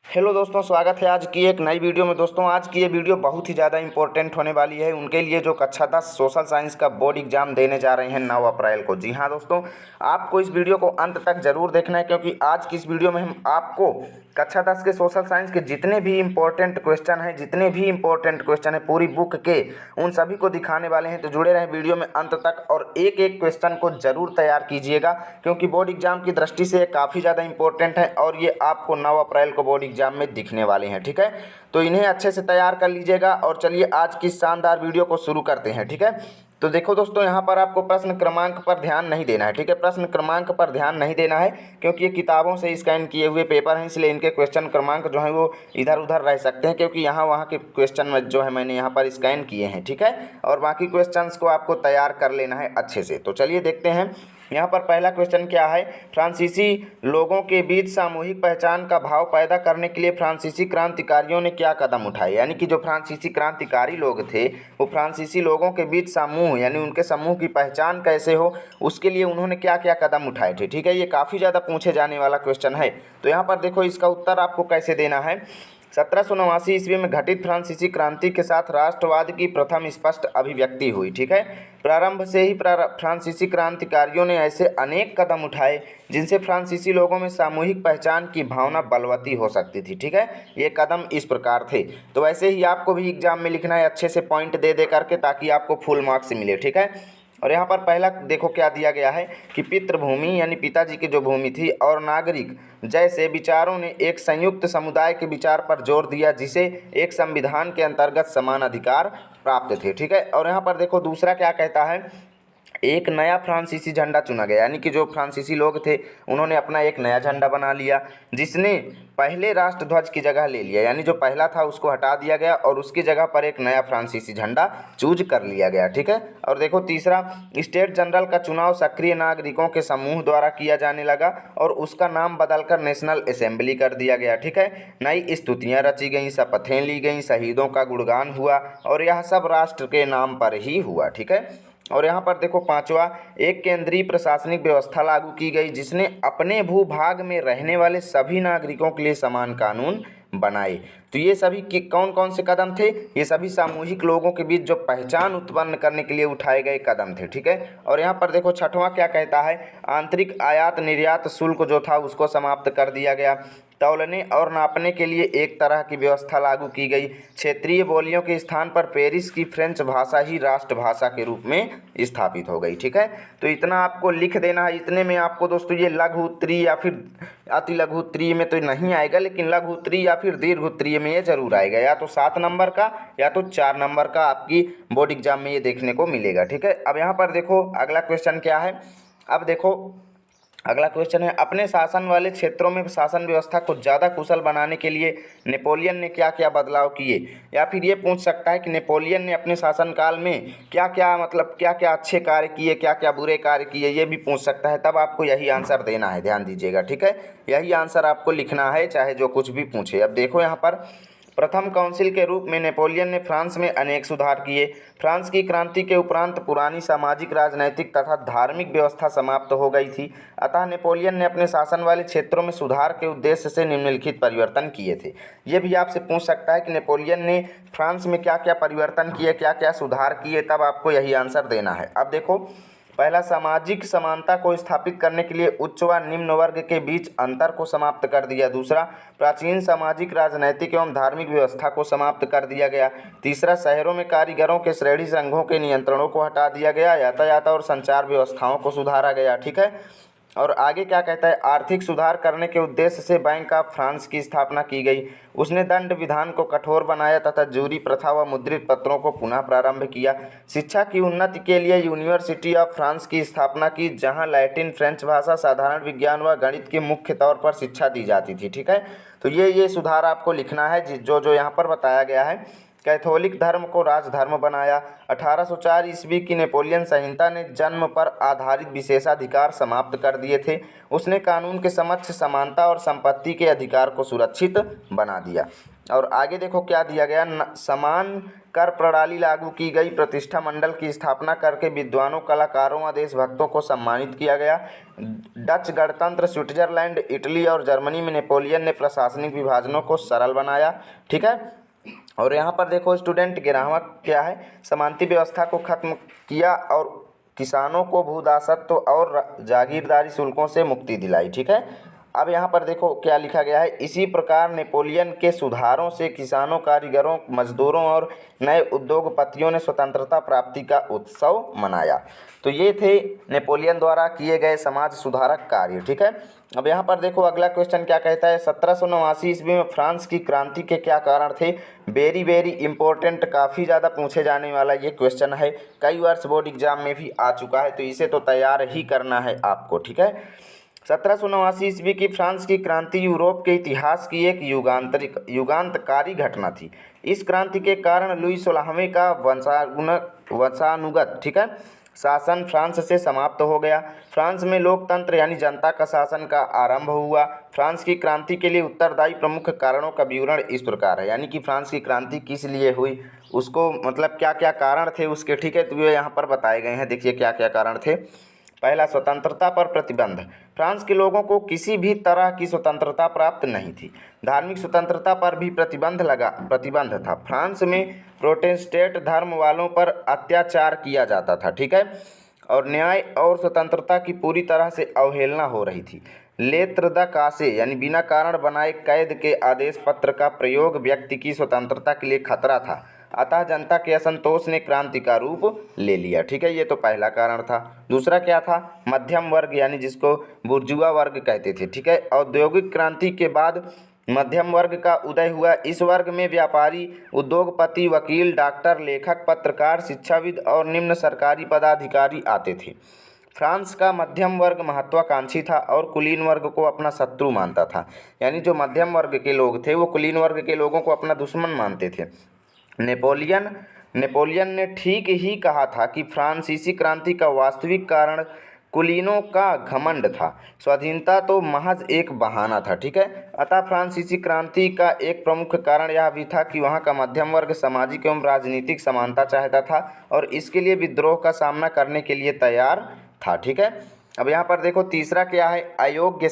Hello दोस्तों, स्वागत है आज की एक नई वीडियो में। दोस्तों आज की ये वीडियो बहुत ही ज़्यादा इंपॉर्टेंट होने वाली है उनके लिए जो कक्षा 10 सोशल साइंस का बोर्ड एग्जाम देने जा रहे हैं 9 अप्रैल को। जी हाँ दोस्तों, आपको इस वीडियो को अंत तक ज़रूर देखना है, क्योंकि आज की इस वीडियो में हम आपको कक्षा 10 के सोशल साइंस के जितने भी इंपॉर्टेंट क्वेश्चन हैं पूरी बुक के, उन सभी को दिखाने वाले हैं। तो जुड़े रहें वीडियो में अंत तक और एक एक क्वेश्चन को ज़रूर तैयार कीजिएगा, क्योंकि बोर्ड एग्जाम की दृष्टि से काफ़ी ज़्यादा इंपॉर्टेंट है और ये आपको 9 अप्रैल को बोर्ड एग्जाम में दिखने वाले हैं। ठीक है, तो इन्हें अच्छे से तैयार कर लीजिएगा और चलिए आज की शानदार वीडियो को शुरू करते हैं। ठीक है, तो देखो दोस्तों, यहाँ पर आपको प्रश्न क्रमांक पर ध्यान नहीं देना है। ठीक है, प्रश्न क्रमांक पर ध्यान नहीं देना है, क्योंकि ये किताबों से स्कैन किए हुए पेपर हैं, इसलिए इनके क्वेश्चन क्रमांक जो है वो इधर उधर रह सकते हैं, क्योंकि यहाँ वहाँ के क्वेश्चन में जो है मैंने यहाँ पर स्कैन किए हैं। ठीक है, और बाकी क्वेश्चंस को आपको तैयार कर लेना है अच्छे से। तो चलिए देखते हैं यहाँ पर पहला क्वेश्चन क्या है। फ्रांसीसी लोगों के बीच सामूहिक पहचान का भाव पैदा करने के लिए फ्रांसीसी क्रांतिकारियों ने क्या कदम उठाए। यानी कि जो फ्रांसीसी क्रांतिकारी लोग थे वो फ्रांसीसी लोगों के बीच समूह यानी उनके समूह की पहचान कैसे हो, उसके लिए उन्होंने क्या क्या कदम उठाए थे। ठीक है, ये काफ़ी ज़्यादा पूछे जाने वाला क्वेश्चन है। तो यहाँ पर देखो इसका उत्तर आपको कैसे देना है। 1789 ईस्वी में घटित फ्रांसीसी क्रांति के साथ राष्ट्रवाद की प्रथम स्पष्ट अभिव्यक्ति हुई। ठीक है, प्रारंभ से ही फ्रांसीसी क्रांतिकारियों ने ऐसे अनेक कदम उठाए जिनसे फ्रांसीसी लोगों में सामूहिक पहचान की भावना बलवती हो सकती थी। ठीक है, ये कदम इस प्रकार थे। तो ऐसे ही आपको भी एग्जाम में लिखना है अच्छे से पॉइंट दे दे करके, ताकि आपको फुल मार्क्स मिले। ठीक है, और यहाँ पर पहला देखो क्या दिया गया है कि पितृभूमि यानी पिताजी की जो भूमि थी और नागरिक जैसे विचारों ने एक संयुक्त समुदाय के विचार पर जोर दिया, जिसे एक संविधान के अंतर्गत समान अधिकार प्राप्त थे। ठीक है, और यहाँ पर देखो दूसरा क्या कहता है, एक नया फ्रांसीसी झंडा चुना गया। यानी कि जो फ्रांसीसी लोग थे उन्होंने अपना एक नया झंडा बना लिया, जिसने पहले राष्ट्रध्वज की जगह ले लिया। यानी जो पहला था उसको हटा दिया गया और उसकी जगह पर एक नया फ्रांसीसी झंडा चूज कर लिया गया। ठीक है, और देखो तीसरा, स्टेट जनरल का चुनाव सक्रिय नागरिकों के समूह द्वारा किया जाने लगा और उसका नाम बदलकर नेशनल असेंबली कर दिया गया। ठीक है, नई स्तुतियाँ रची गईं, शपथें ली गईं, शहीदों का गुणगान हुआ और यह सब राष्ट्र के नाम पर ही हुआ। ठीक है, और यहाँ पर देखो पांचवा, एक केंद्रीय प्रशासनिक व्यवस्था लागू की गई जिसने अपने भूभाग में रहने वाले सभी नागरिकों के लिए समान कानून बनाए। तो ये सभी के कौन कौन से कदम थे, ये सभी सामूहिक लोगों के बीच जो पहचान उत्पन्न करने के लिए उठाए गए कदम थे। ठीक है, और यहाँ पर देखो छठवां क्या कहता है, आंतरिक आयात निर्यात शुल्क जो था उसको समाप्त कर दिया गया। तौलने और नापने के लिए एक तरह की व्यवस्था लागू की गई। क्षेत्रीय बोलियों के स्थान पर पेरिस की फ्रेंच भाषा ही राष्ट्रभाषा के रूप में स्थापित हो गई। ठीक है, तो इतना आपको लिख देना है। इतने में आपको दोस्तों ये लघु उत्तरीय या फिर अति लघु उत्तरीय में तो नहीं आएगा, लेकिन लघु उत्तरीय या फिर दीर्घ उत्तरीय में ये जरूर आएगा, या तो 7 नंबर का या तो 4 नंबर का आपकी बोर्ड एग्जाम में ये देखने को मिलेगा। ठीक है, अब यहाँ पर देखो अगला क्वेश्चन क्या है। अब देखो अगला क्वेश्चन है, अपने शासन वाले क्षेत्रों में शासन व्यवस्था को ज़्यादा कुशल बनाने के लिए नेपोलियन ने क्या क्या बदलाव किए। या फिर ये पूछ सकता है कि नेपोलियन ने अपने शासनकाल में क्या क्या क्या क्या अच्छे कार्य किए, क्या क्या बुरे कार्य किए, ये भी पूछ सकता है। तब आपको यही आंसर देना है, ध्यान दीजिएगा। ठीक है, यही आंसर आपको लिखना है, चाहे जो कुछ भी पूछे। अब देखो यहाँ पर प्रथम काउंसिल के रूप में नेपोलियन ने फ्रांस में अनेक सुधार किए। फ्रांस की क्रांति के उपरांत पुरानी सामाजिक, राजनैतिक तथा धार्मिक व्यवस्था समाप्त हो गई थी। अतः नेपोलियन ने अपने शासन वाले क्षेत्रों में सुधार के उद्देश्य से निम्नलिखित परिवर्तन किए थे। ये भी आपसे पूछ सकता है कि नेपोलियन ने फ्रांस में क्या क्या परिवर्तन किए, क्या क्या सुधार किए, तब आपको यही आंसर देना है। अब देखो पहला, सामाजिक समानता को स्थापित करने के लिए उच्च व निम्न वर्ग के बीच अंतर को समाप्त कर दिया। दूसरा, प्राचीन सामाजिक, राजनैतिक एवं धार्मिक व्यवस्था को समाप्त कर दिया गया। तीसरा, शहरों में कारीगरों के श्रेणी संघों के नियंत्रणों को हटा दिया गया। यातायात और संचार व्यवस्थाओं को सुधारा गया। ठीक है, और आगे क्या कहता है, आर्थिक सुधार करने के उद्देश्य से बैंक ऑफ फ्रांस की स्थापना की गई। उसने दंड विधान को कठोर बनाया तथा जूरी प्रथा व मुद्रित पत्रों को पुनः प्रारंभ किया। शिक्षा की उन्नति के लिए यूनिवर्सिटी ऑफ फ्रांस की स्थापना की, जहां लैटिन, फ्रेंच भाषा, साधारण विज्ञान व गणित की मुख्य तौर पर शिक्षा दी जाती थी। ठीक है, तो ये सुधार आपको लिखना है जो जो यहाँ पर बताया गया है। कैथोलिक धर्म को राजधर्म बनाया। 1804 ईस्वी की नेपोलियन संहिता ने जन्म पर आधारित विशेषाधिकार समाप्त कर दिए थे। उसने कानून के समक्ष समानता और संपत्ति के अधिकार को सुरक्षित बना दिया। और आगे देखो क्या दिया गया, समान कर प्रणाली लागू की गई। प्रतिष्ठा मंडल की स्थापना करके विद्वानों, कलाकारों व देशभक्तों को सम्मानित किया गया। डच गणतंत्र, स्विट्जरलैंड, इटली और जर्मनी में नेपोलियन ने प्रशासनिक विभाजनों को सरल बनाया। ठीक है। और यहाँ पर देखो स्टूडेंट, 11वां क्या है, समानती व्यवस्था को खत्म किया और किसानों को भूदासत्व और जागीरदारी शुल्कों से मुक्ति दिलाई। ठीक है। अब यहाँ पर देखो क्या लिखा गया है, इसी प्रकार नेपोलियन के सुधारों से किसानों, कारीगरों, मजदूरों और नए उद्योगपतियों ने स्वतंत्रता प्राप्ति का उत्सव मनाया। तो ये थे नेपोलियन द्वारा किए गए समाज सुधारक कार्य। ठीक है। अब यहाँ पर देखो अगला क्वेश्चन क्या कहता है, 1789 ईस्वी में फ्रांस की क्रांति के क्या कारण थे। वेरी इंपॉर्टेंट, काफ़ी ज़्यादा पूछे जाने वाला ये क्वेश्चन है, कई वर्ष बोर्ड एग्जाम में भी आ चुका है, तो इसे तो तैयार ही करना है आपको। ठीक है। 1789 ईस्वी की फ्रांस की क्रांति यूरोप के इतिहास की एक युगांतकारी घटना थी। इस क्रांति के कारण लुई 16वें का वंशानुगत, ठीक है, शासन फ्रांस से समाप्त हो गया। फ्रांस में लोकतंत्र यानी जनता का शासन का आरंभ हुआ। फ्रांस की क्रांति के लिए उत्तरदायी प्रमुख कारणों का विवरण इस प्रकार है, यानी कि फ्रांस की क्रांति किस लिए हुई, उसको मतलब क्या क्या कारण थे उसके। ठीक है। तो ये यहाँ पर बताए गए हैं, देखिए क्या क्या कारण थे। पहला, स्वतंत्रता पर प्रतिबंध। फ्रांस के लोगों को किसी भी तरह की स्वतंत्रता प्राप्त नहीं थी। धार्मिक स्वतंत्रता पर भी प्रतिबंध था। फ्रांस में प्रोटेस्टेंट धर्म वालों पर अत्याचार किया जाता था। ठीक है। और न्याय और स्वतंत्रता की पूरी तरह से अवहेलना हो रही थी। लेत्र द कासे यानी बिना कारण बनाए कैद के आदेश पत्र का प्रयोग व्यक्ति की स्वतंत्रता के लिए खतरा था। अतः जनता के असंतोष ने क्रांति का रूप ले लिया। ठीक है। ये तो पहला कारण था। दूसरा क्या था, मध्यम वर्ग यानी जिसको बुर्जुआ वर्ग कहते थे। ठीक है। औद्योगिक क्रांति के बाद मध्यम वर्ग का उदय हुआ। इस वर्ग में व्यापारी, उद्योगपति, वकील, डॉक्टर, लेखक, पत्रकार, शिक्षाविद और निम्न सरकारी पदाधिकारी आते थे। फ्रांस का मध्यम वर्ग महत्वाकांक्षी था और कुलीन वर्ग को अपना शत्रु मानता था। यानी जो मध्यम वर्ग के लोग थे वो कुलीन वर्ग के लोगों को अपना दुश्मन मानते थे। नेपोलियन ने ठीक ही कहा था कि फ्रांसीसी क्रांति का वास्तविक कारण कुलीनों का घमंड था, स्वाधीनता तो महज एक बहाना था। ठीक है। अतः फ्रांसीसी क्रांति का एक प्रमुख कारण यह भी था कि वहाँ का मध्यम वर्ग सामाजिक एवं राजनीतिक समानता चाहता था और इसके लिए विद्रोह का सामना करने के लिए तैयार था। ठीक है। अब यहाँ पर देखो तीसरा क्या है, अयोग्य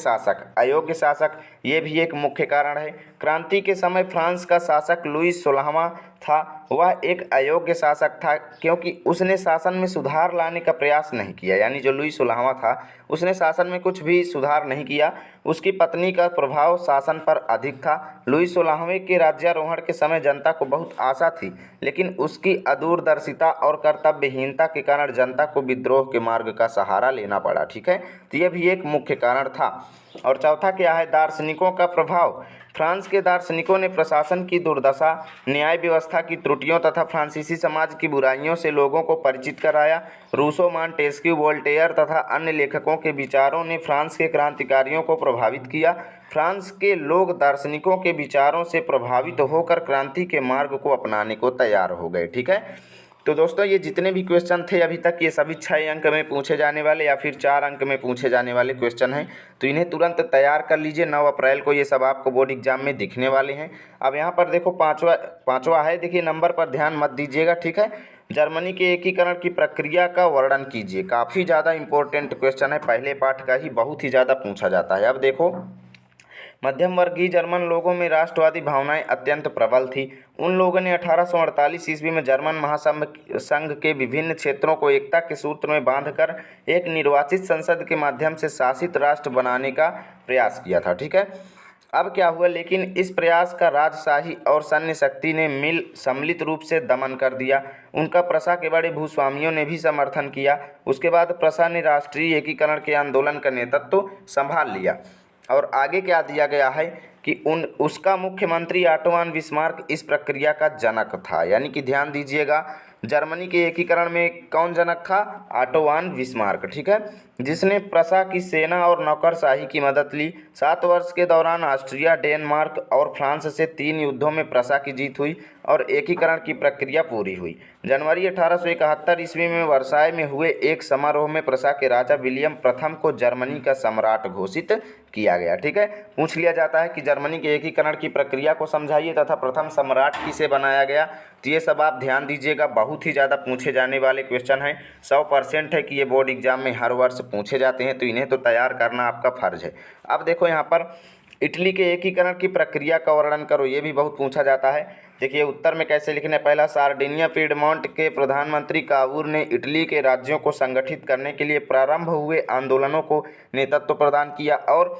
शासक ये भी एक मुख्य कारण है। क्रांति के समय फ्रांस का शासक लुई 16वां था। वह एक अयोग्य शासक था क्योंकि उसने शासन में सुधार लाने का प्रयास नहीं किया। यानी जो लुई 16वां था उसने शासन में कुछ भी सुधार नहीं किया। उसकी पत्नी का प्रभाव शासन पर अधिक था। लुई 16वें के राज्यारोहण के समय जनता को बहुत आशा थी, लेकिन उसकी अदूरदर्शिता और कर्तव्यहीनता के कारण जनता को विद्रोह के मार्ग का सहारा लेना पड़ा। ठीक है। तो यह भी एक मुख्य कारण था। और चौथा क्या है, दार्शनिकों का प्रभाव। फ्रांस के दार्शनिकों ने प्रशासन की दुर्दशा, न्याय व्यवस्था की त्रुटियों तथा फ्रांसीसी समाज की बुराइयों से लोगों को परिचित कराया। रूसो, मॉन्टेस्क्यू, वोल्टेयर तथा अन्य लेखकों के विचारों ने फ्रांस के क्रांतिकारियों को प्रभावित किया। फ्रांस के लोग दार्शनिकों के विचारों से प्रभावित होकर क्रांति के मार्ग को अपनाने को तैयार हो गए। ठीक है। तो दोस्तों ये जितने भी क्वेश्चन थे अभी तक, ये सभी 6 अंक में पूछे जाने वाले या फिर 4 अंक में पूछे जाने वाले क्वेश्चन हैं। तो इन्हें तुरंत तैयार कर लीजिए, 9 अप्रैल को ये सब आपको बोर्ड एग्जाम में दिखने वाले हैं। अब यहाँ पर देखो पाँचवा है, देखिए नंबर पर ध्यान मत दीजिएगा। ठीक है। जर्मनी के एकीकरण की प्रक्रिया का वर्णन कीजिए। काफ़ी ज़्यादा इंपॉर्टेंट क्वेश्चन है, पहले पाठ का ही बहुत ही ज़्यादा पूछा जाता है। अब देखो, मध्यम वर्गीय जर्मन लोगों में राष्ट्रवादी भावनाएं अत्यंत प्रबल थी। उन लोगों ने 1848 ईस्वी में जर्मन महासंघ के विभिन्न क्षेत्रों को एकता के सूत्र में बांधकर एक निर्वाचित संसद के माध्यम से शासित राष्ट्र बनाने का प्रयास किया था। ठीक है। अब क्या हुआ, लेकिन इस प्रयास का राजशाही और सैन्य शक्ति ने सम्मिलित रूप से दमन कर दिया। उनका प्रशा के बड़े भूस्वामियों ने भी समर्थन किया। उसके बाद प्रशा ने राष्ट्रीय एकीकरण के आंदोलन का नेतृत्व संभाल लिया। और आगे क्या दिया गया है कि उसका मुख्यमंत्री ऑटो वन बिस्मार्क इस प्रक्रिया का जनक था। यानी कि ध्यान दीजिएगा, जर्मनी के एकीकरण में कौन जनक था? ऑटो वॉन बिस्मार्क, ठीक है, जिसने प्रशा की सेना और नौकरशाही की मदद ली। 7 वर्ष के दौरान ऑस्ट्रिया, डेनमार्क और फ्रांस से 3 युद्धों में प्रशा की जीत हुई और एकीकरण की प्रक्रिया पूरी हुई। जनवरी 1871 ईस्वी में वर्साय में हुए एक समारोह में प्रशा के राजा विलियम प्रथम को जर्मनी का सम्राट घोषित किया गया, ठीक है। पूछ लिया जाता है कि जर्मनी के एकीकरण की प्रक्रिया को समझाइए तथा प्रथम सम्राट किसे बनाया गया। तो ये सब आप ध्यान दीजिएगा, बहुत ही ज़्यादा पूछे जाने वाले क्वेश्चन हैं। 100% है कि ये बोर्ड एग्जाम में हर वर्ष पूछे जाते हैं, तो इन्हें तो तैयार करना आपका फर्ज है। अब देखो यहाँ पर इटली के एकीकरण की प्रक्रिया का वर्णन करो, ये भी बहुत पूछा जाता है। देखिए उत्तर में कैसे लिखना है। पहला, सार्डिनिया पीडमोंट के प्रधानमंत्री कावूर ने इटली के राज्यों को संगठित करने के लिए प्रारंभ हुए आंदोलनों को नेतृत्व प्रदान किया और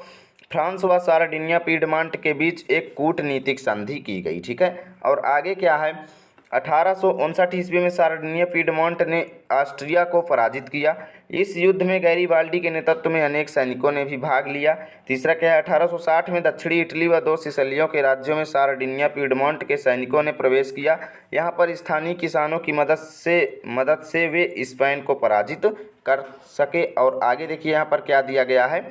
फ्रांस व सार्डिनिया पीडमोंट के बीच एक कूटनीतिक संधि की गई, ठीक है। और आगे क्या है, 1859 ईस्वी में सार्डिनिया पीडमोंट ने ऑस्ट्रिया को पराजित किया। इस युद्ध में गैरीबाल्डी के नेतृत्व में अनेक सैनिकों ने भी भाग लिया। तीसरा क्या है, 1860 में दक्षिणी इटली व 2 सिसिलियों के राज्यों में सार्डिनिया पीडमोंट के सैनिकों ने प्रवेश किया। यहाँ पर स्थानीय किसानों की मदद से वे स्पेन को पराजित कर सके। और आगे देखिए यहाँ पर क्या दिया गया है,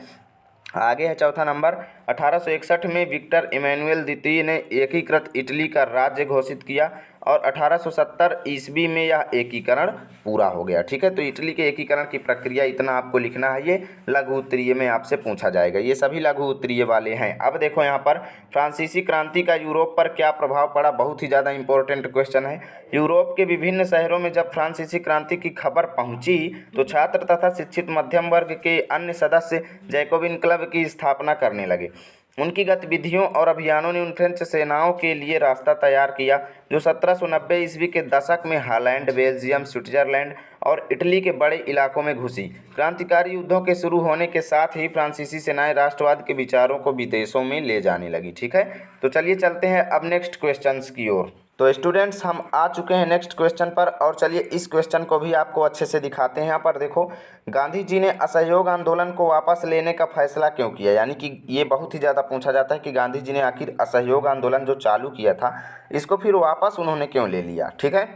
आगे है चौथा नंबर, 1861 में विक्टर इमैनुएल द्वितीय ने एकीकृत इटली का राज्य घोषित किया और 1870 ईस्वी में यह एकीकरण पूरा हो गया, ठीक है। तो इटली के एकीकरण की प्रक्रिया इतना आपको लिखना है, ये लघु उत्तरीय में आपसे पूछा जाएगा, ये सभी लघु उत्तरीय वाले हैं। अब देखो यहाँ पर फ्रांसीसी क्रांति का यूरोप पर क्या प्रभाव पड़ा, बहुत ही ज़्यादा इंपॉर्टेंट क्वेश्चन है। यूरोप के विभिन्न शहरों में जब फ्रांसीसी क्रांति की खबर पहुंची तो छात्र तथा शिक्षित मध्यम वर्ग के अन्य सदस्य जैकोबिन क्लब की स्थापना करने लगे। उनकी गतिविधियों और अभियानों ने उन फ्रेंच सेनाओं के लिए रास्ता तैयार किया जो 1790 ईस्वी के दशक में हॉलैंड, बेल्जियम, स्विट्जरलैंड और इटली के बड़े इलाकों में घुसी। क्रांतिकारी युद्धों के शुरू होने के साथ ही फ्रांसीसी सेनाएं राष्ट्रवाद के विचारों को विदेशों में ले जाने लगी, ठीक है। तो चलिए चलते हैं अब नेक्स्ट क्वेश्चंस की ओर। तो स्टूडेंट्स हम आ चुके हैं नेक्स्ट क्वेश्चन पर और चलिए इस क्वेश्चन को भी आपको अच्छे से दिखाते हैं। यहाँ पर देखो, गांधी जी ने असहयोग आंदोलन को वापस लेने का फैसला क्यों किया, यानी कि ये बहुत ही ज़्यादा पूछा जाता है कि गांधी जी ने आखिर असहयोग आंदोलन जो चालू किया था इसको फिर वापस उन्होंने क्यों ले लिया, ठीक है।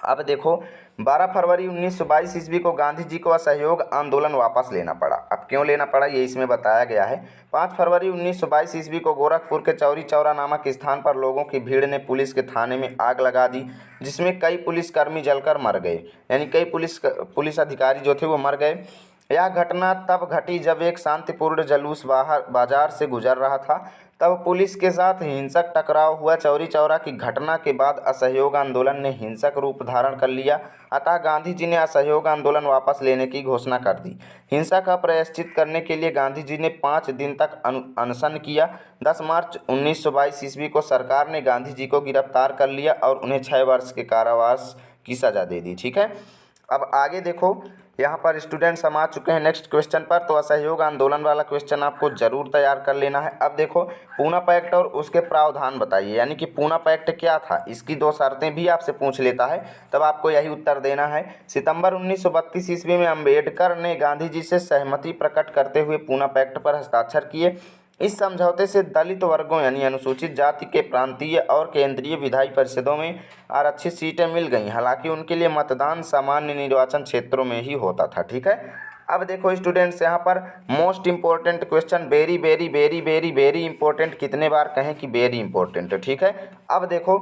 अब देखो 12 फरवरी 1922 ईस्वी को गांधी जी को असहयोग आंदोलन वापस लेना पड़ा। अब क्यों लेना पड़ा ये इसमें बताया गया है। 5 फरवरी 1922 ईस्वी को गोरखपुर के चौरी चौरा नामक स्थान पर लोगों की भीड़ ने पुलिस के थाने में आग लगा दी, जिसमें कई पुलिसकर्मी जलकर मर गए, यानी कई पुलिस अधिकारी जो थे वो मर गए। यह घटना तब घटी जब एक शांतिपूर्ण जुलूस बाजार से गुजर रहा था। तब पुलिस के साथ हिंसक टकराव हुआ। चौरी चौरा की घटना के बाद असहयोग आंदोलन ने हिंसक रूप धारण कर लिया, अतः गांधी जी ने असहयोग आंदोलन वापस लेने की घोषणा कर दी। हिंसा का प्रायश्चित करने के लिए गांधी जी ने 5 दिन तक अनशन किया। 10 मार्च 1922 ईस्वी को सरकार ने गांधी जी को गिरफ्तार कर लिया और उन्हें 6 वर्ष के कारावास की सजा दे दी, ठीक है। अब आगे देखो, यहाँ पर स्टूडेंट्स हम आ चुके हैं नेक्स्ट क्वेश्चन पर। तो असहयोग आंदोलन वाला क्वेश्चन आपको जरूर तैयार कर लेना है। अब देखो, पूना पैक्ट और उसके प्रावधान बताइए, यानी कि पूना पैक्ट क्या था, इसकी 2 शर्तें भी आपसे पूछ लेता है, तब आपको यही उत्तर देना है। सितंबर 1932 ईस्वी में अंबेडकर ने गांधी जी से सहमति प्रकट करते हुए पूना पैक्ट पर हस्ताक्षर किए। इस समझौते से दलित वर्गों यानी अनुसूचित जाति के प्रांतीय और केंद्रीय विधायी परिषदों में आरक्षित सीटें मिल गईं। हालांकि उनके लिए मतदान सामान्य निर्वाचन क्षेत्रों में ही होता था, ठीक है। अब देखो स्टूडेंट्स, यहाँ पर most important question, very very very very very important, कितने बार कहें कि वेरी इंपॉर्टेंट, ठीक है। अब देखो,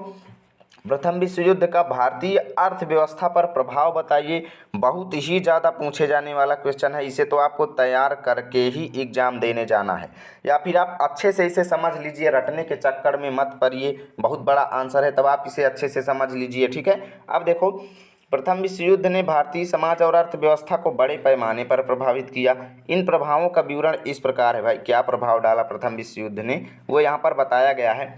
प्रथम विश्व युद्ध का भारतीय अर्थव्यवस्था पर प्रभाव बताइए। बहुत ही ज़्यादा पूछे जाने वाला क्वेश्चन है, इसे तो आपको तैयार करके ही एग्जाम देने जाना है, या फिर आप अच्छे से इसे समझ लीजिए, रटने के चक्कर में मत पड़िए, बहुत बड़ा आंसर है, तब आप इसे अच्छे से समझ लीजिए, ठीक है। अब देखो, प्रथम विश्व युद्ध ने भारतीय समाज और अर्थव्यवस्था को बड़े पैमाने पर प्रभावित किया। इन प्रभावों का विवरण इस प्रकार है भाई, क्या प्रभाव डाला प्रथम विश्व युद्ध ने, वो यहाँ पर बताया गया है।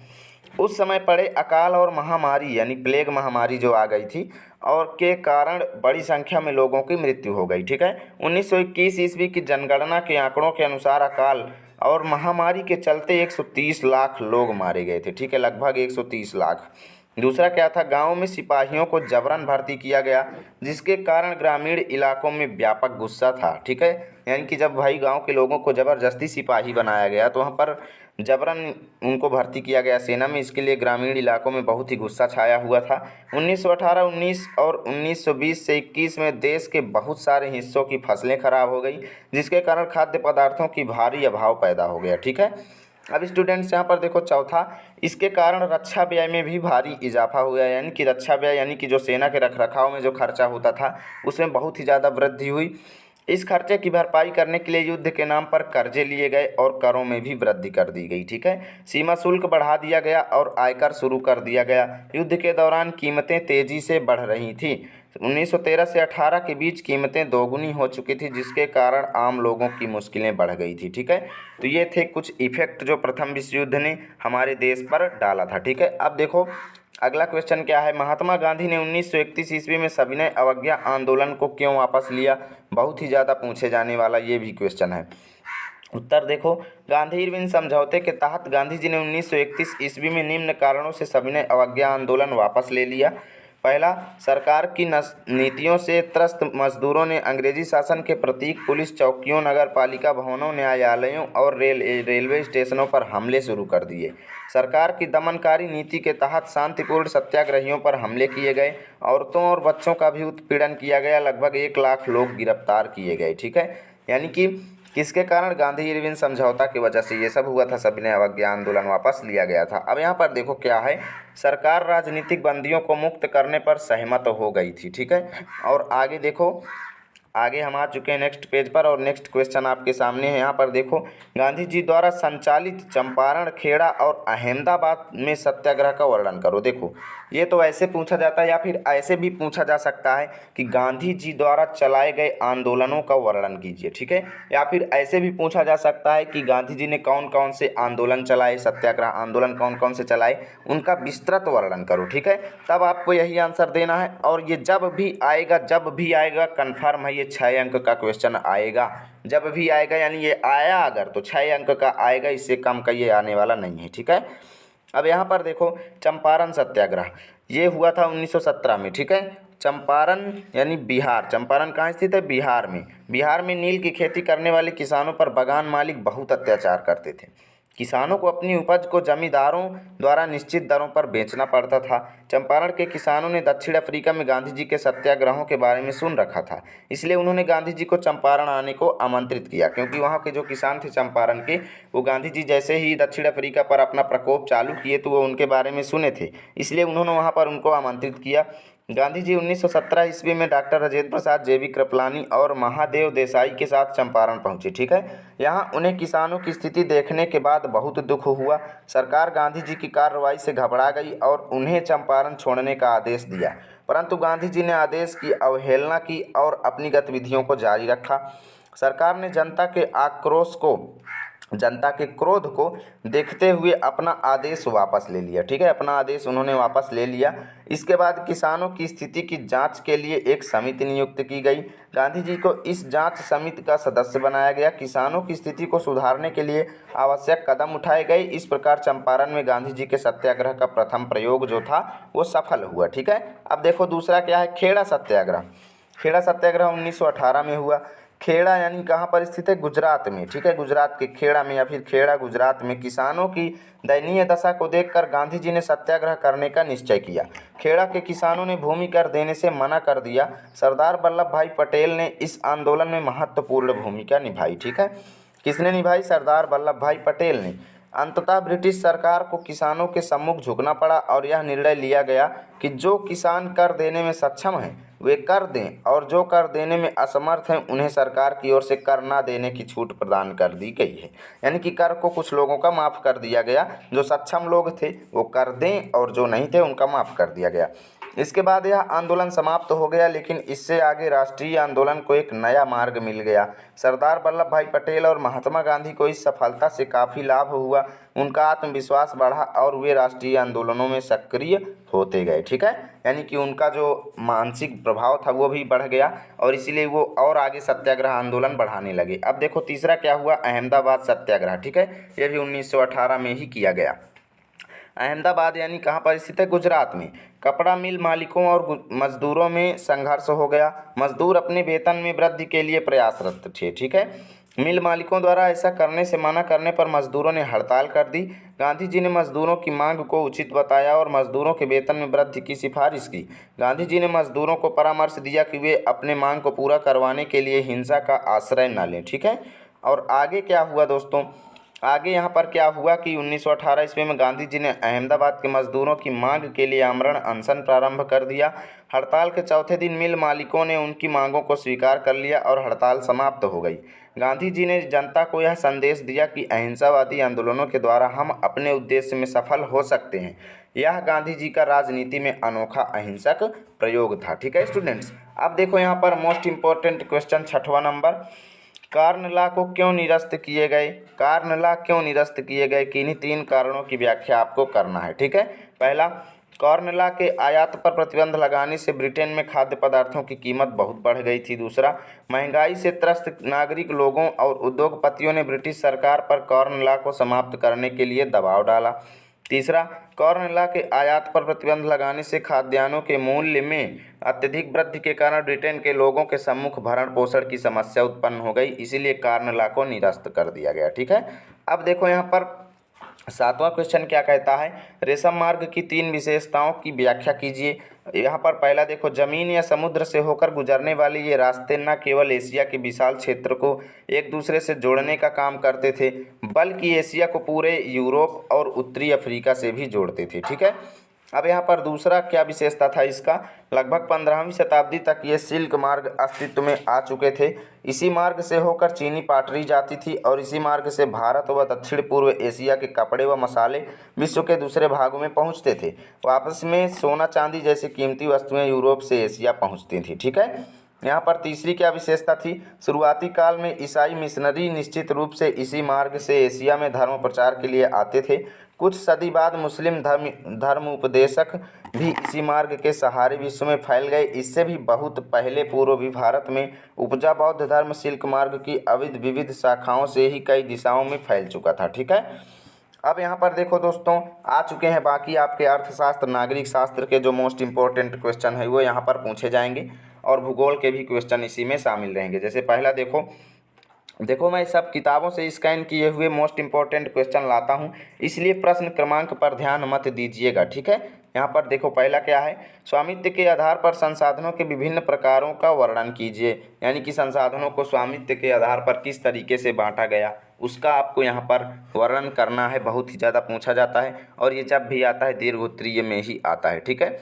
उस समय पड़े अकाल और महामारी यानी प्लेग महामारी जो आ गई थी और के कारण बड़ी संख्या में लोगों की मृत्यु हो गई, ठीक है। 1921 ईस्वी की जनगणना के आंकड़ों के अनुसार अकाल और महामारी के चलते 130 लाख लोग मारे गए थे, ठीक है, लगभग 130 लाख। दूसरा क्या था, गाँव में सिपाहियों को जबरन भर्ती किया गया, जिसके कारण ग्रामीण इलाकों में व्यापक गुस्सा था। ठीक है, यानी कि जब भाई गांव के लोगों को ज़बरदस्ती सिपाही बनाया गया तो वहाँ पर जबरन उनको भर्ती किया गया सेना में, इसके लिए ग्रामीण इलाकों में बहुत ही गुस्सा छाया हुआ था। 1918, 19 और 1920 से 21 में देश के बहुत सारे हिस्सों की फसलें खराब हो गई, जिसके कारण खाद्य पदार्थों की भारी अभाव पैदा हो गया। ठीक है, अब स्टूडेंट्स यहाँ पर देखो चौथा, इसके कारण रक्षा व्यय में भी भारी इजाफा हुआ, यानी कि रक्षा व्यय यानी कि जो सेना के रखरखाव में जो खर्चा होता था उसमें बहुत ही ज़्यादा वृद्धि हुई। इस खर्चे की भरपाई करने के लिए युद्ध के नाम पर कर्जे लिए गए और करों में भी वृद्धि कर दी गई। ठीक है, सीमा शुल्क बढ़ा दिया गया और आयकर शुरू कर दिया गया। युद्ध के दौरान कीमतें तेजी से बढ़ रही थी। 1913 से 18 के बीच कीमतें दोगुनी हो चुकी थी, जिसके कारण आम लोगों की मुश्किलें बढ़ गई थी। ठीक है, तो ये थे कुछ इफेक्ट जो प्रथम विश्व युद्ध ने हमारे देश पर डाला था। ठीक है, अब देखो अगला क्वेश्चन क्या है, महात्मा गांधी ने 1931 ईस्वी में सविनय अवज्ञा आंदोलन को क्यों वापस लिया? बहुत ही ज़्यादा पूछे जाने वाला ये भी क्वेश्चन है। उत्तर देखो, गांधी इरविन समझौते के तहत गांधी जी ने 1931 ईस्वी में निम्न कारणों से सविनय अवज्ञा आंदोलन वापस ले लिया। पहला, सरकार की नीतियों से त्रस्त मजदूरों ने अंग्रेजी शासन के प्रतीक पुलिस चौकियों, नगर पालिका भवनों, न्यायालयों और रेलवे स्टेशनों पर हमले शुरू कर दिए। सरकार की दमनकारी नीति के तहत शांतिपूर्ण सत्याग्रहियों पर हमले किए गए। औरतों और बच्चों का भी उत्पीड़न किया गया। लगभग 1 लाख लोग गिरफ्तार किए गए। ठीक है, यानी कि किसके कारण? गांधी इरविन समझौता की वजह से ये सब हुआ था, सविनय अवज्ञा आंदोलन वापस लिया गया था। अब यहाँ पर देखो क्या है, सरकार राजनीतिक बंदियों को मुक्त करने पर सहमत हो गई थी। ठीक है, और आगे देखो, आगे हम आ चुके हैं नेक्स्ट पेज पर और नेक्स्ट क्वेश्चन आपके सामने है। यहाँ पर देखो, गांधी जी द्वारा संचालित चंपारण, खेड़ा और अहमदाबाद में सत्याग्रह का वर्णन करो। देखो, ये तो ऐसे पूछा जाता है या फिर ऐसे भी पूछा जा सकता है कि गांधी जी द्वारा चलाए गए आंदोलनों का वर्णन कीजिए। ठीक है, या फिर ऐसे भी पूछा जा सकता है कि गांधी जी ने कौन कौन से आंदोलन चलाए, सत्याग्रह आंदोलन कौन कौन से चलाए, उनका विस्तृत वर्णन करो। ठीक है, तब आपको यही आंसर देना है। और ये जब भी आएगा कन्फर्म है, ये 6 अंक का क्वेश्चन आएगा। जब भी आएगा यानी ये आया अगर तो 6 अंक का आएगा, इससे कम का ये आने वाला नहीं है। ठीक है, अब यहाँ पर देखो, चंपारण सत्याग्रह ये हुआ था 1917 में। ठीक है, चंपारण यानी बिहार, चंपारण कहाँ स्थित है? बिहार में। बिहार में नील की खेती करने वाले किसानों पर बगान मालिक बहुत अत्याचार करते थे। किसानों को अपनी उपज को जमींदारों द्वारा निश्चित दरों पर बेचना पड़ता था। चंपारण के किसानों ने दक्षिण अफ्रीका में गांधी जी के सत्याग्रहों के बारे में सुन रखा था, इसलिए उन्होंने गांधी जी को चंपारण आने को आमंत्रित किया। क्योंकि वहाँ के जो किसान थे चंपारण के, वो गांधी जी जैसे ही दक्षिण अफ्रीका पर अपना प्रकोप चालू किए तो वो उनके बारे में सुने थे, इसलिए उन्होंने वहाँ पर उनको आमंत्रित किया। गांधी जी 1917 ईस्वी में डॉक्टर राजेंद्र प्रसाद, जेबी कृपलानी और महादेव देसाई के साथ चंपारण पहुंचे। ठीक है, यहाँ उन्हें किसानों की स्थिति देखने के बाद बहुत दुख हुआ। सरकार गांधी जी की कार्रवाई से घबरा गई और उन्हें चंपारण छोड़ने का आदेश दिया, परंतु गांधी जी ने आदेश की अवहेलना की और अपनी गतिविधियों को जारी रखा। सरकार ने जनता के क्रोध को देखते हुए अपना आदेश वापस ले लिया। ठीक है, अपना आदेश उन्होंने वापस ले लिया। इसके बाद किसानों की स्थिति की जांच के लिए एक समिति नियुक्त की गई। गांधी जी को इस जांच समिति का सदस्य बनाया गया। किसानों की स्थिति को सुधारने के लिए आवश्यक कदम उठाए गए। इस प्रकार चंपारण में गांधी जी के सत्याग्रह का प्रथम प्रयोग जो था वो सफल हुआ। ठीक है, अब देखो दूसरा क्या है, खेड़ा सत्याग्रह। खेड़ा सत्याग्रह 1918 में हुआ। खेड़ा यानी कहाँ पर स्थित है? गुजरात में। ठीक है, गुजरात के खेड़ा में या फिर खेड़ा गुजरात में किसानों की दयनीय दशा को देखकर गांधी जी ने सत्याग्रह करने का निश्चय किया। खेड़ा के किसानों ने भूमि कर देने से मना कर दिया। सरदार वल्लभ भाई पटेल ने इस आंदोलन में महत्वपूर्ण भूमिका निभाई। ठीक है, किसने निभाई? सरदार वल्लभ भाई पटेल ने। अंततः ब्रिटिश सरकार को किसानों के सम्मुख झुकना पड़ा और यह निर्णय लिया गया कि जो किसान कर देने में सक्षम हैं वे कर दें और जो कर देने में असमर्थ हैं उन्हें सरकार की ओर से कर ना देने की छूट प्रदान कर दी गई है। यानी कि कर को कुछ लोगों का माफ़ कर दिया गया, जो सक्षम लोग थे वो कर दें और जो नहीं थे उनका माफ़ कर दिया गया। इसके बाद यह आंदोलन समाप्त हो गया, लेकिन इससे आगे राष्ट्रीय आंदोलन को एक नया मार्ग मिल गया। सरदार वल्लभ भाई पटेल और महात्मा गांधी को इस सफलता से काफ़ी लाभ हुआ। उनका आत्मविश्वास बढ़ा और वे राष्ट्रीय आंदोलनों में सक्रिय होते गए। ठीक है, यानी कि उनका जो मानसिक प्रभाव था वो भी बढ़ गया और इसीलिए वो और आगे सत्याग्रह आंदोलन बढ़ाने लगे। अब देखो तीसरा क्या हुआ, अहमदाबाद सत्याग्रह। ठीक है, ये भी 1918 में ही किया गया। अहमदाबाद यानी कहाँ पर स्थित है, गुजरात में। कपड़ा मिल मालिकों और मजदूरों में संघर्ष हो गया। मजदूर अपने वेतन में वृद्धि के लिए प्रयासरत थे। ठीक है, मिल मालिकों द्वारा ऐसा करने से मना करने पर मजदूरों ने हड़ताल कर दी। गांधी जी ने मजदूरों की मांग को उचित बताया और मजदूरों के वेतन में वृद्धि की सिफारिश की। गांधी जी ने मजदूरों को परामर्श दिया कि वे अपने मांग को पूरा करवाने के लिए हिंसा का आश्रय न लें। ठीक है, और आगे क्या हुआ दोस्तों, आगे यहाँ पर क्या हुआ कि 1918 ईस्वी में गांधी जी ने अहमदाबाद के मजदूरों की मांग के लिए आमरण अनशन प्रारंभ कर दिया। हड़ताल के चौथे दिन मिल मालिकों ने उनकी मांगों को स्वीकार कर लिया और हड़ताल समाप्त हो गई। गांधी जी ने जनता को यह संदेश दिया कि अहिंसावादी आंदोलनों के द्वारा हम अपने उद्देश्य में सफल हो सकते हैं। यह गांधी जी का राजनीति में अनोखा अहिंसक प्रयोग था। ठीक है स्टूडेंट्स, अब देखो यहाँ पर मोस्ट इम्पोर्टेंट क्वेश्चन 6वां नंबर, कार्न लॉ को क्यों निरस्त किए गए। कार्न लॉ क्यों निरस्त किए गए, किन्हीं 3 कारणों की व्याख्या आपको करना है। ठीक है, पहला, कॉर्न लॉ के आयात पर प्रतिबंध लगाने से ब्रिटेन में खाद्य पदार्थों की कीमत बहुत बढ़ गई थी। दूसरा, महंगाई से त्रस्त नागरिक लोगों और उद्योगपतियों ने ब्रिटिश सरकार पर कॉर्न लॉ को समाप्त करने के लिए दबाव डाला। तीसरा, कॉर्न लॉ के आयात पर प्रतिबंध लगाने से खाद्यान्नों के मूल्य में अत्यधिक वृद्धि के कारण ब्रिटेन के लोगों के सम्मुख भरण पोषण की समस्या उत्पन्न हो गई, इसीलिए कॉर्न लॉ को निरस्त कर दिया गया। ठीक है, अब देखो यहाँ पर 7वां क्वेश्चन क्या कहता है, रेशम मार्ग की 3 विशेषताओं की व्याख्या कीजिए। यहाँ पर पहला देखो, जमीन या समुद्र से होकर गुजरने वाले ये रास्ते न केवल एशिया के विशाल क्षेत्र को एक दूसरे से जोड़ने का काम करते थे, बल्कि एशिया को पूरे यूरोप और उत्तरी अफ्रीका से भी जोड़ते थे। ठीक है, अब यहाँ पर दूसरा क्या विशेषता था इसका, लगभग 15वीं शताब्दी तक ये सिल्क मार्ग अस्तित्व में आ चुके थे। इसी मार्ग से होकर चीनी पाटरी जाती थी और इसी मार्ग से भारत व दक्षिण पूर्व एशिया के कपड़े व मसाले विश्व के दूसरे भागों में पहुँचते थे। वापस में सोना चांदी जैसी कीमती वस्तुएं यूरोप से एशिया पहुँचती थी। ठीक है, यहाँ पर तीसरी क्या विशेषता थी, शुरुआती काल में ईसाई मिशनरी निश्चित रूप से इसी मार्ग से एशिया में धर्म प्रचार के लिए आते थे। कुछ सदी बाद मुस्लिम धर्म उपदेशक भी इसी मार्ग के सहारे विश्व में फैल गए। इससे भी बहुत पहले पूर्वी भारत में उपजा बौद्ध धर्म सिल्क मार्ग की अविध विविध शाखाओं से ही कई दिशाओं में फैल चुका था। ठीक है, अब यहाँ पर देखो दोस्तों, आ चुके हैं बाकी आपके अर्थशास्त्र नागरिक शास्त्र के जो मोस्ट इम्पोर्टेंट क्वेश्चन है वो यहाँ पर पूछे जाएंगे और भूगोल के भी क्वेश्चन इसी में शामिल रहेंगे। जैसे पहला देखो मैं सब किताबों से स्कैन किए हुए मोस्ट इम्पोर्टेंट क्वेश्चन लाता हूँ, इसलिए प्रश्न क्रमांक पर ध्यान मत दीजिएगा। ठीक है, यहाँ पर देखो पहला क्या है, स्वामित्व के आधार पर संसाधनों के विभिन्न प्रकारों का वर्णन कीजिए। यानी कि संसाधनों को स्वामित्व के आधार पर किस तरीके से बांटा गया उसका आपको यहाँ पर वर्णन करना है। बहुत ही ज़्यादा पूछा जाता है और ये जब भी आता है दीर्घ उत्तरीय में ही आता है। ठीक है,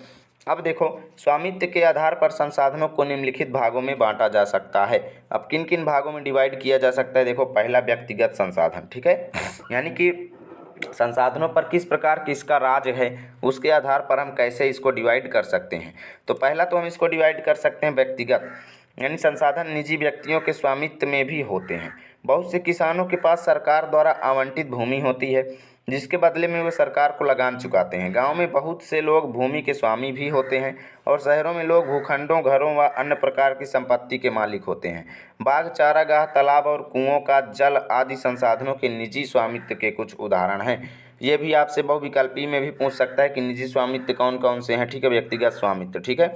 अब देखो स्वामित्व के आधार पर संसाधनों को निम्नलिखित भागों में बांटा जा सकता है। अब किन किन भागों में डिवाइड किया जा सकता है, देखो पहला व्यक्तिगत संसाधन। ठीक है, यानी कि संसाधनों पर किस प्रकार किसका राज है उसके आधार पर हम कैसे इसको डिवाइड कर सकते हैं। तो पहला तो हम इसको डिवाइड कर सकते हैं व्यक्तिगत, यानी संसाधन निजी व्यक्तियों के स्वामित्व में भी होते हैं। बहुत से किसानों के पास सरकार द्वारा आवंटित भूमि होती है जिसके बदले में वे सरकार को लगान चुकाते हैं। गांव में बहुत से लोग भूमि के स्वामी भी होते हैं और शहरों में लोग भूखंडों, घरों व अन्य प्रकार की संपत्ति के मालिक होते हैं। बाग, चारागाह, तालाब और कुओं का जल आदि संसाधनों के निजी स्वामित्व के कुछ उदाहरण हैं। ये भी आपसे बहुविकल्पी में भी पूछ सकता है कि निजी स्वामित्व कौन कौन से हैं। ठीक है, व्यक्तिगत स्वामित्व। ठीक है,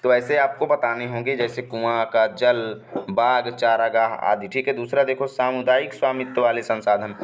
तो ऐसे आपको बताने होंगे जैसे कुआं का जल, बाग, चारागाह आदि। ठीक है, दूसरा देखो सामुदायिक स्वामित्व वाले संसाधन।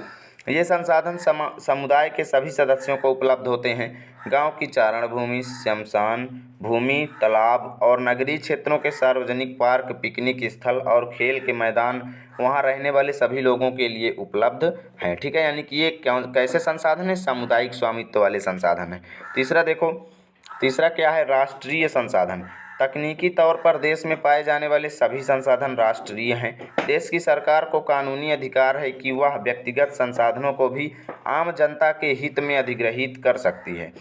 ये संसाधन समुदाय के सभी सदस्यों को उपलब्ध होते हैं। गांव की चारण भूमि, श्मशान भूमि, तालाब और नगरीय क्षेत्रों के सार्वजनिक पार्क, पिकनिक स्थल और खेल के मैदान वहां रहने वाले सभी लोगों के लिए उपलब्ध हैं। ठीक है, यानी कि ये कैसे संसाधन है, सामुदायिक स्वामित्व वाले संसाधन है। तीसरा क्या है, राष्ट्रीय संसाधन। तकनीकी तौर पर देश में पाए जाने वाले सभी संसाधन राष्ट्रीय हैं। देश की सरकार को कानूनी अधिकार है कि वह व्यक्तिगत संसाधनों को भी आम जनता के हित में अधिग्रहित कर सकती है।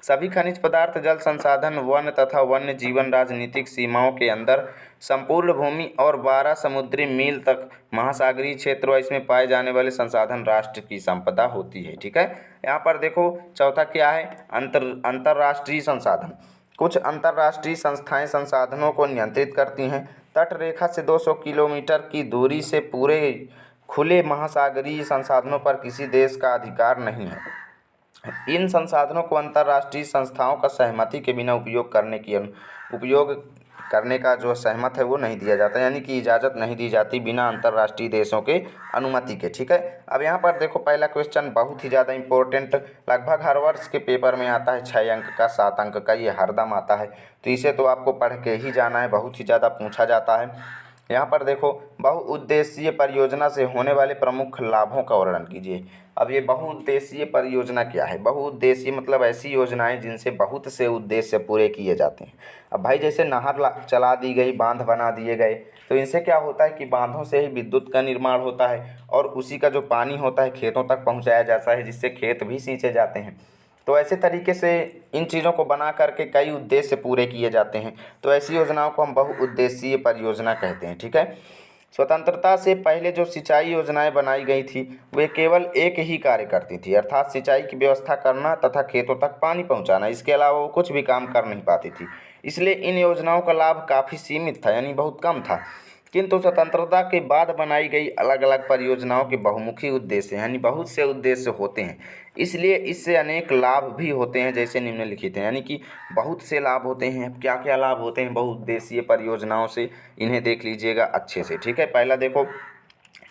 सभी खनिज पदार्थ, जल संसाधन, वन तथा वन्य जीवन राजनीतिक सीमाओं के अंदर संपूर्ण भूमि और 12 समुद्री मील तक महासागरीय क्षेत्र व इसमें पाए जाने वाले संसाधन राष्ट्र की संपदा होती है। ठीक है, यहाँ पर देखो चौथा क्या है, अंतर्राष्ट्रीय संसाधन। कुछ अंतर्राष्ट्रीय संस्थाएं संसाधनों को नियंत्रित करती हैं। तट रेखा से 200 किलोमीटर की दूरी से पूरे खुले महासागरीय संसाधनों पर किसी देश का अधिकार नहीं है। इन संसाधनों को अंतर्राष्ट्रीय संस्थाओं का सहमति के बिना उपयोग करने का जो सहमत है वो नहीं दिया जाता, यानी कि इजाज़त नहीं दी जाती बिना अंतर्राष्ट्रीय देशों के अनुमति के। ठीक है, अब यहाँ पर देखो पहला क्वेश्चन बहुत ही ज़्यादा इंपॉर्टेंट, लगभग हर वर्ष के पेपर में आता है, 6 अंक का 7 अंक का, ये हरदम आता है, तो इसे तो आपको पढ़ के ही जाना है, बहुत ही ज़्यादा पूछा जाता है। यहाँ पर देखो बहुउद्देशीय परियोजना से होने वाले प्रमुख लाभों का वर्णन कीजिए। अब ये बहुउद्देशीय परियोजना क्या है? बहुउद्देशीय मतलब ऐसी योजनाएं जिनसे बहुत से उद्देश्य पूरे किए जाते हैं। अब भाई जैसे नहर चला दी गई, बांध बना दिए गए, तो इनसे क्या होता है कि बांधों से ही विद्युत का निर्माण होता है और उसी का जो पानी होता है खेतों तक पहुँचाया जाता है, जिससे खेत भी सींचे जाते हैं। तो ऐसे तरीके से इन चीज़ों को बना करके कई उद्देश्य पूरे किए जाते हैं, तो ऐसी योजनाओं को हम बहुउद्देशीय परियोजना कहते हैं। ठीक है, स्वतंत्रता से पहले जो सिंचाई योजनाएं बनाई गई थी वे केवल एक ही कार्य करती थी, अर्थात सिंचाई की व्यवस्था करना तथा खेतों तक पानी पहुंचाना। इसके अलावा वो कुछ भी काम कर नहीं पाती थी, इसलिए इन योजनाओं का लाभ काफ़ी सीमित था, यानी बहुत कम था। किंतु स्वतंत्रता के बाद बनाई गई अलग अलग परियोजनाओं के बहुमुखी उद्देश्य यानी बहुत से उद्देश्य होते हैं, इसलिए इससे अनेक लाभ भी होते हैं, जैसे निम्नलिखित हैं, यानी कि बहुत से लाभ होते हैं। क्या क्या लाभ होते हैं बहुउद्देशीय परियोजनाओं से, इन्हें देख लीजिएगा अच्छे से। ठीक है, पहला देखो,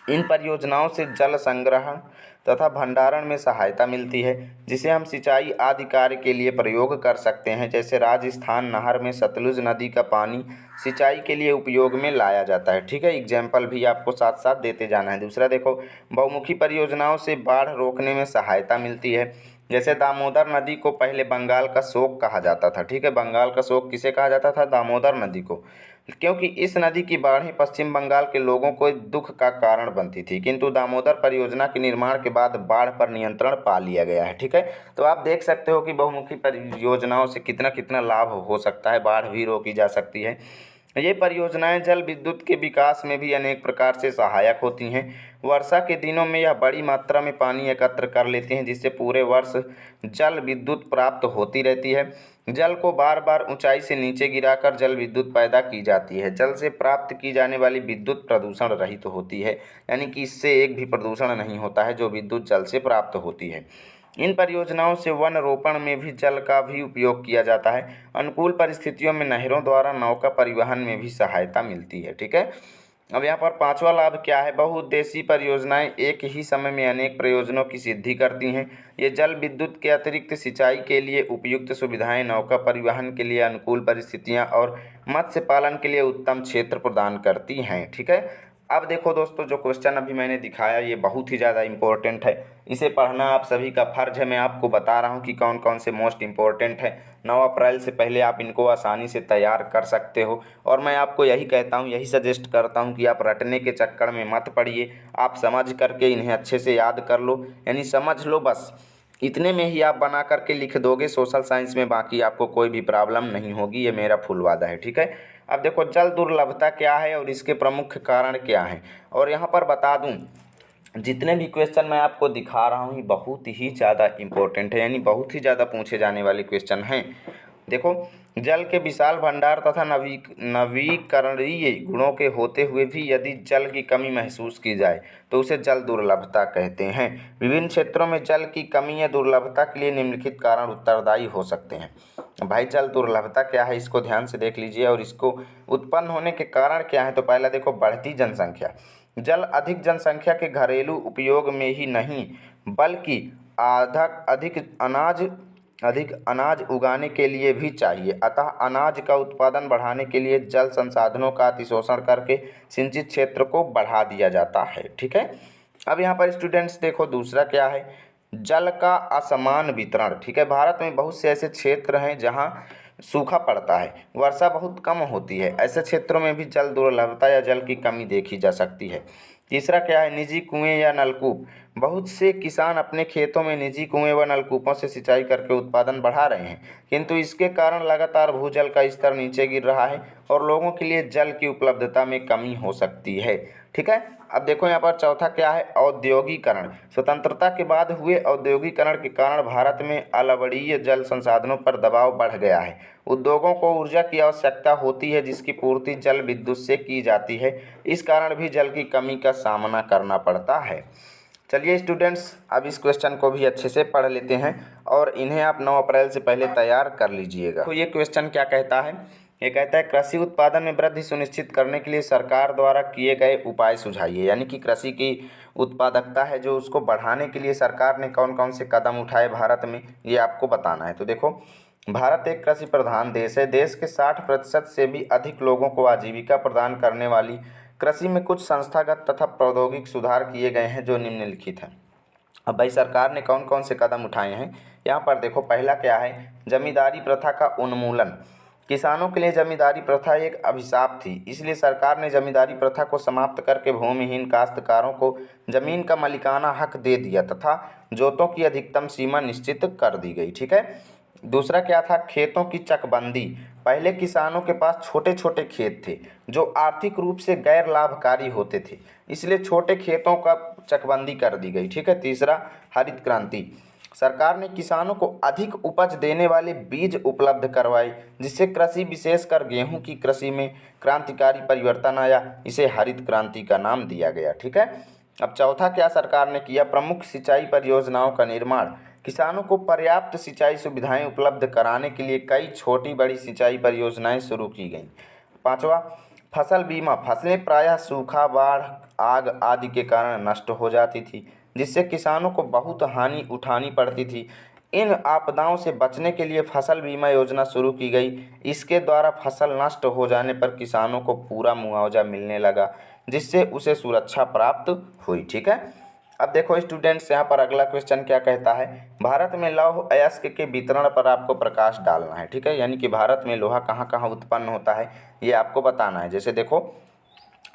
इन परियोजनाओं से जल संग्रहण तथा भंडारण में सहायता मिलती है, जिसे हम सिंचाई आदि कार्य के लिए प्रयोग कर सकते हैं। जैसे राजस्थान नहर में सतलुज नदी का पानी सिंचाई के लिए उपयोग में लाया जाता है। ठीक है, एग्जाम्पल भी आपको साथ साथ देते जाना है। दूसरा देखो, बहुमुखी परियोजनाओं से बाढ़ रोकने में सहायता मिलती है। जैसे दामोदर नदी को पहले बंगाल का शोक कहा जाता था। ठीक है, बंगाल का शोक किसे कहा जाता था? दामोदर नदी को, क्योंकि इस नदी की बाढ़ें पश्चिम बंगाल के लोगों को दुख का कारण बनती थी, किंतु दामोदर परियोजना के निर्माण के बाद बाढ़ पर नियंत्रण पा लिया गया है। ठीक है, तो आप देख सकते हो कि बहुमुखी परियोजनाओं से कितना कितना लाभ हो सकता है, बाढ़ भी रोकी जा सकती है। ये परियोजनाएं जल विद्युत के विकास में भी अनेक प्रकार से सहायक होती हैं। वर्षा के दिनों में यह बड़ी मात्रा में पानी एकत्र कर लेते हैं, जिससे पूरे वर्ष जल विद्युत प्राप्त होती रहती है। जल को बार बार ऊंचाई से नीचे गिराकर जल विद्युत पैदा की जाती है। जल से प्राप्त की जाने वाली विद्युत प्रदूषण रहित होती है, यानी कि इससे एक भी प्रदूषण नहीं होता है जो विद्युत जल से प्राप्त होती है। इन परियोजनाओं से वन रोपण में भी जल का भी उपयोग किया जाता है। अनुकूल परिस्थितियों में नहरों द्वारा नौका परिवहन में भी सहायता मिलती है। ठीक है, अब यहाँ पर पांचवा लाभ क्या है? बहुउद्देशीय परियोजनाएं एक ही समय में अनेक प्रयोजनों की सिद्धि करती हैं। ये जल विद्युत के अतिरिक्त सिंचाई के लिए उपयुक्त सुविधाएं, नौका परिवहन के लिए अनुकूल परिस्थितियां और मत्स्य पालन के लिए उत्तम क्षेत्र प्रदान करती हैं। ठीक है, अब देखो दोस्तों, जो क्वेश्चन अभी मैंने दिखाया ये बहुत ही ज़्यादा इम्पोर्टेंट है, इसे पढ़ना आप सभी का फ़र्ज है। मैं आपको बता रहा हूँ कि कौन कौन से मोस्ट इम्पोर्टेंट है। 9 अप्रैल से पहले आप इनको आसानी से तैयार कर सकते हो, और मैं आपको यही कहता हूँ, यही सजेस्ट करता हूँ कि आप रटने के चक्कर में मत पड़िए, आप समझ करके इन्हें अच्छे से याद कर लो, यानी समझ लो बस। इतने में ही आप बना करके लिख दोगे सोशल साइंस में, बाकी आपको कोई भी प्रॉब्लम नहीं होगी, ये मेरा फुल वादा है। ठीक है, अब देखो जल दुर्लभता क्या है और इसके प्रमुख कारण क्या हैं, और यहाँ पर बता दूँ जितने भी क्वेश्चन मैं आपको दिखा रहा हूँ ये बहुत ही ज़्यादा इम्पोर्टेंट है, यानी बहुत ही ज़्यादा पूछे जाने वाले क्वेश्चन हैं। देखो, जल के विशाल भंडार तथा नवीकरणीय गुणों के होते हुए भी यदि जल की कमी महसूस की जाए तो उसे जल दुर्लभता कहते हैं। विभिन्न क्षेत्रों में जल की कमी या दुर्लभता के लिए निम्नलिखित कारण उत्तरदायी हो सकते हैं। भाई जल दुर्लभता क्या है, इसको ध्यान से देख लीजिए, और इसको उत्पन्न होने के कारण क्या है। तो पहला देखो, बढ़ती जनसंख्या। जल अधिक जनसंख्या के घरेलू उपयोग में ही नहीं बल्कि अधिक अनाज उगाने के लिए भी चाहिए, अतः अनाज का उत्पादन बढ़ाने के लिए जल संसाधनों का अतिशोषण करके सिंचित क्षेत्र को बढ़ा दिया जाता है। ठीक है, अब यहाँ पर स्टूडेंट्स देखो दूसरा क्या है, जल का असमान वितरण। ठीक है, भारत में बहुत से ऐसे क्षेत्र हैं जहाँ सूखा पड़ता है, वर्षा बहुत कम होती है, ऐसे क्षेत्रों में भी जल दुर्लभता या जल की कमी देखी जा सकती है। तीसरा क्या है, निजी कुएं या नलकूप। बहुत से किसान अपने खेतों में निजी कुएं व नलकूपों से सिंचाई करके उत्पादन बढ़ा रहे हैं, किंतु इसके कारण लगातार भूजल का स्तर नीचे गिर रहा है और लोगों के लिए जल की उपलब्धता में कमी हो सकती है। ठीक है, अब देखो यहाँ पर चौथा क्या है, औद्योगिकरण। स्वतंत्रता के बाद हुए औद्योगिकरण के कारण भारत में अलवणीय जल संसाधनों पर दबाव बढ़ गया है। उद्योगों को ऊर्जा की आवश्यकता होती है जिसकी पूर्ति जल विद्युत से की जाती है, इस कारण भी जल की कमी का सामना करना पड़ता है। चलिए स्टूडेंट्स, अब इस क्वेश्चन को भी अच्छे से पढ़ लेते हैं और इन्हें आप 9 अप्रैल से पहले तैयार कर लीजिएगा। तो ये क्वेश्चन क्या कहता है? ये कहता है कृषि उत्पादन में वृद्धि सुनिश्चित करने के लिए सरकार द्वारा किए गए उपाय सुझाइए। यानी कि कृषि की उत्पादकता है जो उसको बढ़ाने के लिए सरकार ने कौन कौन से कदम उठाए भारत में, ये आपको बताना है। तो देखो, भारत एक कृषि प्रधान देश है। देश के 60% से भी अधिक लोगों को आजीविका प्रदान करने वाली कृषि में कुछ संस्थागत तथा प्रौद्योगिक सुधार किए गए हैं जो निम्नलिखित हैं। अब भाई सरकार ने कौन कौन से कदम उठाए हैं यहाँ पर देखो। पहला क्या है? जमींदारी प्रथा का उन्मूलन। किसानों के लिए जमींदारी प्रथा एक अभिशाप थी, इसलिए सरकार ने जमींदारी प्रथा को समाप्त करके भूमिहीन काश्तकारों को जमीन का मालिकाना हक दे दिया तथा जोतों की अधिकतम सीमा निश्चित कर दी गई। ठीक है। दूसरा क्या था? खेतों की चकबंदी। पहले किसानों के पास छोटे छोटे खेत थे जो आर्थिक रूप से गैर लाभकारी होते थे, इसलिए छोटे खेतों का चकबंदी कर दी गई। ठीक है। तीसरा, हरित क्रांति। सरकार ने किसानों को अधिक उपज देने वाले बीज उपलब्ध करवाए, जिससे कृषि विशेषकर गेहूं की कृषि में क्रांतिकारी परिवर्तन आया। इसे हरित क्रांति का नाम दिया गया। ठीक है। अब चौथा क्या सरकार ने किया? प्रमुख सिंचाई परियोजनाओं का निर्माण। किसानों को पर्याप्त सिंचाई सुविधाएं उपलब्ध कराने के लिए कई छोटी बड़ी सिंचाई परियोजनाएं शुरू की गईं। पांचवा, फसल बीमा। फसलें प्रायः सूखा, बाढ़, आग आदि के कारण नष्ट हो जाती थी, जिससे किसानों को बहुत हानि उठानी पड़ती थी। इन आपदाओं से बचने के लिए फसल बीमा योजना शुरू की गई। इसके द्वारा फसल नष्ट हो जाने पर किसानों को पूरा मुआवजा मिलने लगा, जिससे उसे सुरक्षा प्राप्त हुई। ठीक है। अब देखो स्टूडेंट्स, यहाँ पर अगला क्वेश्चन क्या कहता है? भारत में लौह अयस्क के वितरण पर आपको प्रकाश डालना है। ठीक है। यानी कि भारत में लोहा कहाँ कहाँ उत्पन्न होता है ये आपको बताना है। जैसे देखो,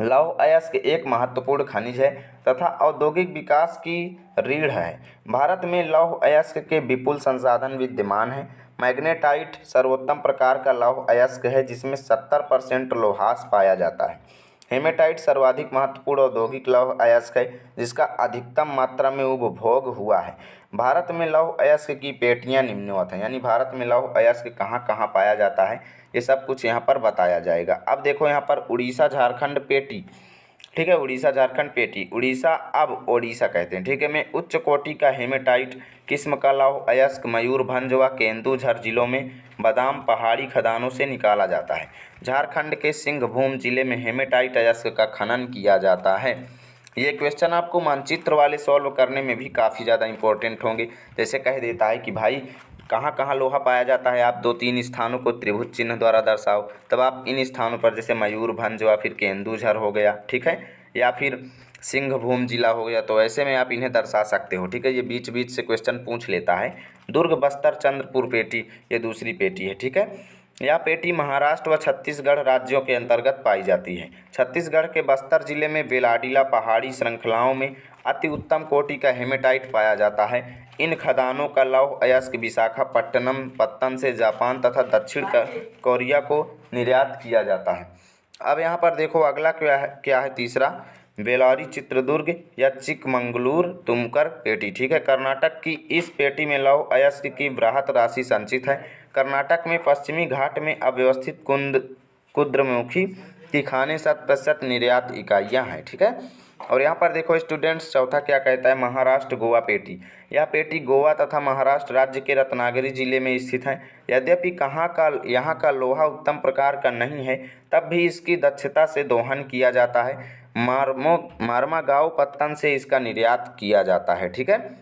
लौह अयस्क एक महत्वपूर्ण खनिज है तथा औद्योगिक विकास की रीढ़ है। भारत में लौह अयस्क के विपुल संसाधन विद्यमान हैं। मैग्नेटाइट सर्वोत्तम प्रकार का लौह अयस्क है जिसमें 70% लोहास पाया जाता है। हेमेटाइट सर्वाधिक महत्वपूर्ण औद्योगिक लौह अयस्क है जिसका अधिकतम मात्रा में उपभोग हुआ है। भारत में लौह अयस्क की पेटियां निम्नवत हैं। यानी भारत में लौह अयस्क कहाँ कहाँ पाया जाता है ये सब कुछ यहाँ पर बताया जाएगा। अब देखो यहाँ पर उड़ीसा झारखंड पेटी। ठीक है। उड़ीसा झारखंड पेटी, उड़ीसा अब ओडिशा कहते हैं। ठीक है। में उच्च कोटि का हेमेटाइट किस्म का लौह अयस्क मयूरभंज व केंदुझर जिलों में बादाम पहाड़ी खदानों से निकाला जाता है। झारखंड के सिंहभूम जिले में हेमेटाइट अयस्क का खनन किया जाता है। ये क्वेश्चन आपको मानचित्र वाले सॉल्व करने में भी काफ़ी ज़्यादा इंपॉर्टेंट होंगे। जैसे कह देता है कि भाई कहाँ कहाँ लोहा पाया जाता है, आप 2-3 स्थानों को त्रिभुज चिन्ह द्वारा दर्शाओ, तब आप इन स्थानों पर जैसे मयूरभंज या फिर केंदुझर हो गया, ठीक है, या फिर सिंहभूम जिला हो गया, तो ऐसे में आप इन्हें दर्शा सकते हो। ठीक है। ये बीच बीच से क्वेश्चन पूछ लेता है। दुर्ग, बस्तर, चंद्रपुर पेटी ये दूसरी पेटी है। ठीक है। यह पेटी महाराष्ट्र व छत्तीसगढ़ राज्यों के अंतर्गत पाई जाती है। छत्तीसगढ़ के बस्तर जिले में बेलाडीला पहाड़ी श्रृंखलाओं में अति उत्तम कोटि का हेमेटाइट पाया जाता है। इन खदानों का लौह अयस्क विशाखापट्टनम पत्तन से जापान तथा दक्षिण कोरिया को निर्यात किया जाता है। अब यहाँ पर देखो अगला क्या है तीसरा, बेलारी चित्रदुर्ग या चिकमंगलूर तुमकर पेटी। ठीक है। कर्नाटक की इस पेटी में लौह अयस्क की बृहत राशि संचित है। कर्नाटक में पश्चिमी घाट में अव्यवस्थित कुद्रमुखी तिखाने 7% निर्यात इकाइयाँ हैं। ठीक है। और यहाँ पर देखो स्टूडेंट्स, चौथा क्या कहता है? महाराष्ट्र गोवा पेटी। यह पेटी गोवा तथा महाराष्ट्र राज्य के रत्नागिरी जिले में स्थित है। यद्यपि यहाँ का लोहा उत्तम प्रकार का नहीं है, तब भी इसकी दक्षता से दोहन किया जाता है। मारमागांव पत्तन से इसका निर्यात किया जाता है। ठीक है।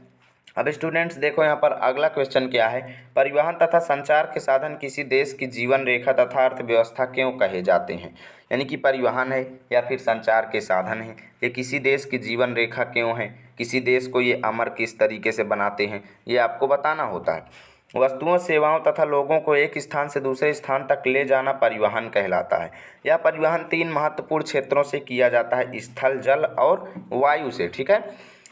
अब स्टूडेंट्स देखो यहाँ पर अगला क्वेश्चन क्या है? परिवहन तथा संचार के साधन किसी देश की जीवन रेखा तथा अर्थव्यवस्था क्यों कहे जाते हैं? यानी कि परिवहन है या फिर संचार के साधन है, ये किसी देश की जीवन रेखा क्यों है, किसी देश को ये अमर किस तरीके से बनाते हैं, ये आपको बताना होता है। वस्तुओं, सेवाओं तथा लोगों को एक स्थान से दूसरे स्थान तक ले जाना परिवहन कहलाता है। यह परिवहन 3 महत्वपूर्ण क्षेत्रों से किया जाता है, स्थल, जल और वायु से। ठीक है।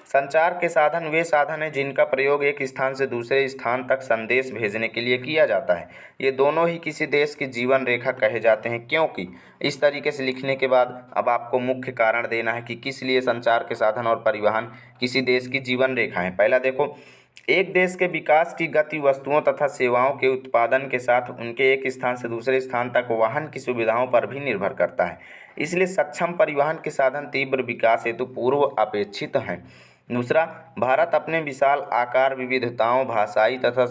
संचार के साधन वे साधन हैं जिनका प्रयोग एक स्थान से दूसरे स्थान तक संदेश भेजने के लिए किया जाता है। ये दोनों ही किसी देश की जीवन रेखा कहे जाते हैं, क्योंकि इस तरीके से लिखने के बाद अब आपको मुख्य कारण देना है कि किस लिए संचार के साधन और परिवहन किसी देश की जीवन रेखा है। पहला देखो, एक देश के विकास की गति वस्तुओं तथा सेवाओं के उत्पादन के साथ उनके एक स्थान से दूसरे स्थान तक वाहन की सुविधाओं पर भी निर्भर करता है। इसलिए सक्षम परिवहन के साधन तीव्र विकास हेतु पूर्व अपेक्षित हैं। दूसरा, भारत अपने विशाल आकार, विविधताओं, भाषाई तथा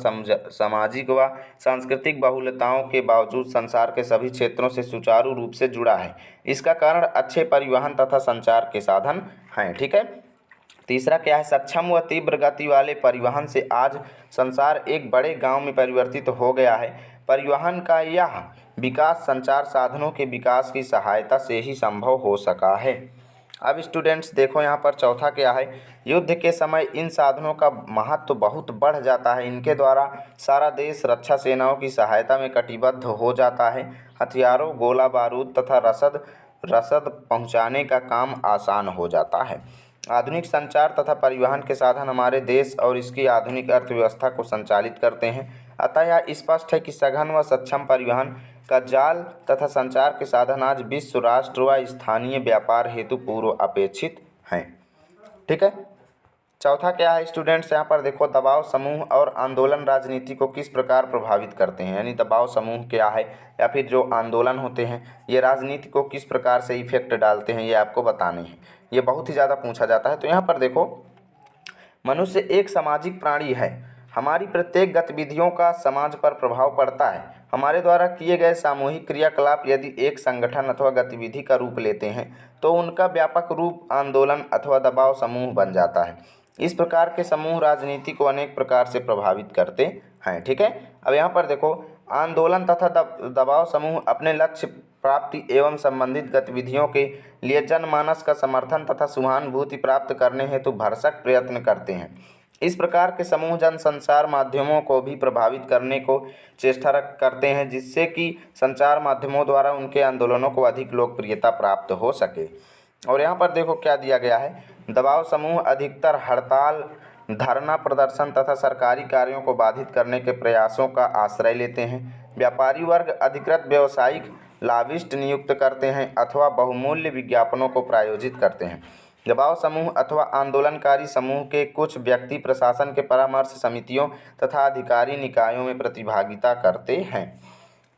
सामाजिक व सांस्कृतिक बहुलताओं के बावजूद संसार के सभी क्षेत्रों से सुचारू रूप से जुड़ा है। इसका कारण अच्छे परिवहन तथा संचार के साधन हैं। ठीक है। तीसरा क्या है, सक्षम व तीव्र गति वाले परिवहन से आज संसार एक बड़े गांव में परिवर्तित हो गया है। परिवहन का यह विकास संचार साधनों के विकास की सहायता से ही संभव हो सका है। अब स्टूडेंट्स देखो यहाँ पर चौथा क्या है, युद्ध के समय इन साधनों का महत्व बहुत बढ़ जाता है। इनके द्वारा सारा देश रक्षा सेनाओं की सहायता में कटिबद्ध हो जाता है। हथियारों, गोला बारूद तथा रसद पहुँचाने का काम आसान हो जाता है। आधुनिक संचार तथा परिवहन के साधन हमारे देश और इसकी आधुनिक अर्थव्यवस्था को संचालित करते हैं। अतः यह स्पष्ट है कि सघन व सक्षम परिवहन का जाल तथा संचार के साधन आज विश्व, राष्ट्र व स्थानीय व्यापार हेतु पूर्व अपेक्षित हैं। ठीक है। चौथा क्या है स्टूडेंट्स, यहाँ पर देखो, दबाव समूह और आंदोलन राजनीति को किस प्रकार प्रभावित करते हैं। यानी दबाव समूह क्या है या फिर जो आंदोलन होते हैं ये राजनीति को किस प्रकार से इफेक्ट डालते हैं, ये आपको बताने हैं। ये बहुत ही ज़्यादा पूछा जाता है। तो यहाँ पर देखो, मनुष्य एक सामाजिक प्राणी है। हमारी प्रत्येक गतिविधियों का समाज पर प्रभाव पड़ता है। हमारे द्वारा किए गए सामूहिक क्रियाकलाप यदि एक संगठन अथवा गतिविधि का रूप लेते हैं तो उनका व्यापक रूप आंदोलन अथवा दबाव समूह बन जाता है। इस प्रकार के समूह राजनीति को अनेक प्रकार से प्रभावित करते हैं। ठीक है। अब यहाँ पर देखो, आंदोलन तथा दबाव समूह अपने लक्ष्य प्राप्ति एवं संबंधित गतिविधियों के लिए जनमानस का समर्थन तथा सहानुभूति प्राप्त करने हेतु भरसक प्रयत्न करते हैं। इस प्रकार के समूह जन संचार माध्यमों को भी प्रभावित करने को चेष्टा करते हैं, जिससे कि संचार माध्यमों द्वारा उनके आंदोलनों को अधिक लोकप्रियता प्राप्त हो सके। और यहाँ पर देखो क्या दिया गया है, दबाव समूह अधिकतर हड़ताल, धरना प्रदर्शन तथा सरकारी कार्यों को बाधित करने के प्रयासों का आश्रय लेते हैं। व्यापारी वर्ग अधिकृत व्यावसायिक लाभिष्ट नियुक्त करते हैं अथवा बहुमूल्य विज्ञापनों को प्रायोजित करते हैं। दबाव समूह अथवा आंदोलनकारी समूह के कुछ व्यक्ति प्रशासन के परामर्श समितियों तथा अधिकारी निकायों में प्रतिभागिता करते हैं।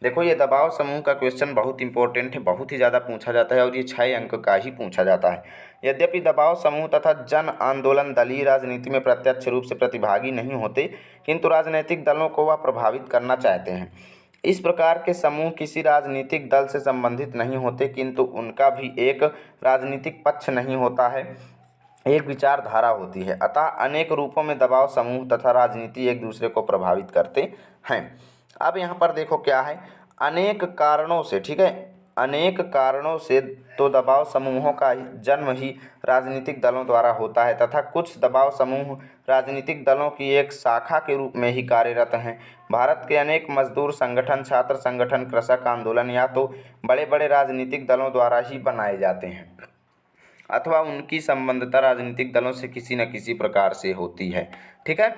देखो, ये दबाव समूह का क्वेश्चन बहुत इंपॉर्टेंट है, बहुत ही ज़्यादा पूछा जाता है और ये 6 अंक का ही पूछा जाता है। यद्यपि दबाव समूह तथा जन आंदोलन दलीय राजनीति में प्रत्यक्ष रूप से प्रतिभागी नहीं होते, किंतु राजनीतिक दलों को वह प्रभावित करना चाहते हैं। इस प्रकार के समूह किसी राजनीतिक दल से संबंधित नहीं होते, किंतु उनका भी एक राजनीतिक पक्ष नहीं होता है, एक विचारधारा होती है। अतः अनेक रूपों में दबाव समूह तथा राजनीति एक दूसरे को प्रभावित करते हैं। अब यहाँ पर देखो क्या है, अनेक कारणों से, ठीक है, अनेक कारणों से तो दबाव समूहों का जन्म ही राजनीतिक दलों द्वारा होता है तथा कुछ दबाव समूह राजनीतिक दलों की एक शाखा के रूप में ही कार्यरत हैं। भारत के अनेक मजदूर संगठन, छात्र संगठन, कृषक आंदोलन या तो बड़े बड़े राजनीतिक दलों द्वारा ही बनाए जाते हैं अथवा उनकी संबद्धता राजनीतिक दलों से किसी न किसी प्रकार से होती है। ठीक है।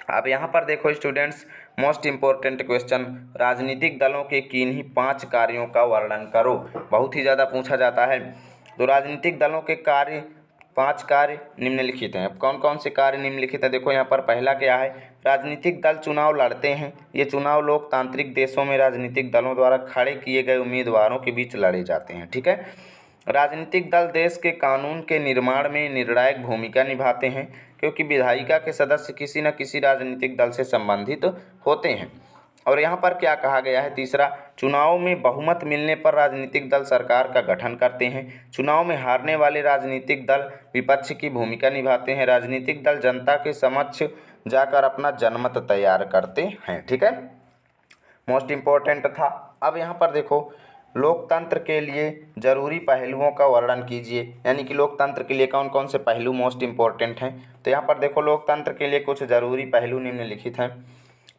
अब यहाँ पर देखो स्टूडेंट्स, मोस्ट इम्पोर्टेंट क्वेश्चन, राजनीतिक दलों के किन्हीं 5 कार्यों का वर्णन करो। बहुत ही ज़्यादा पूछा जाता है। तो राजनीतिक दलों के 5 कार्य निम्नलिखित हैं। अब कौन कौन से कार्य निम्नलिखित हैं, देखो यहाँ पर पहला क्या है, राजनीतिक दल चुनाव लड़ते हैं। ये चुनाव लोकतांत्रिक देशों में राजनीतिक दलों द्वारा खड़े किए गए उम्मीदवारों के बीच लड़े जाते हैं। ठीक है। राजनीतिक दल देश के कानून के निर्माण में निर्णायक भूमिका निभाते हैं, क्योंकि विधायिका के सदस्य किसी न किसी राजनीतिक दल से संबंधित होते हैं। और यहाँ पर क्या कहा गया है, तीसरा, चुनाव में बहुमत मिलने पर राजनीतिक दल सरकार का गठन करते हैं। चुनाव में हारने वाले राजनीतिक दल विपक्ष की भूमिका निभाते हैं। राजनीतिक दल जनता के समक्ष जाकर अपना जनमत तैयार करते हैं। ठीक है, मोस्ट इम्पोर्टेंट था। अब यहाँ पर देखो, लोकतंत्र के लिए जरूरी पहलुओं का वर्णन कीजिए। यानी कि लोकतंत्र के लिए कौन कौन से पहलू मोस्ट इम्पोर्टेंट हैं। तो यहाँ पर देखो, लोकतंत्र के लिए कुछ जरूरी पहलू निम्नलिखित हैं।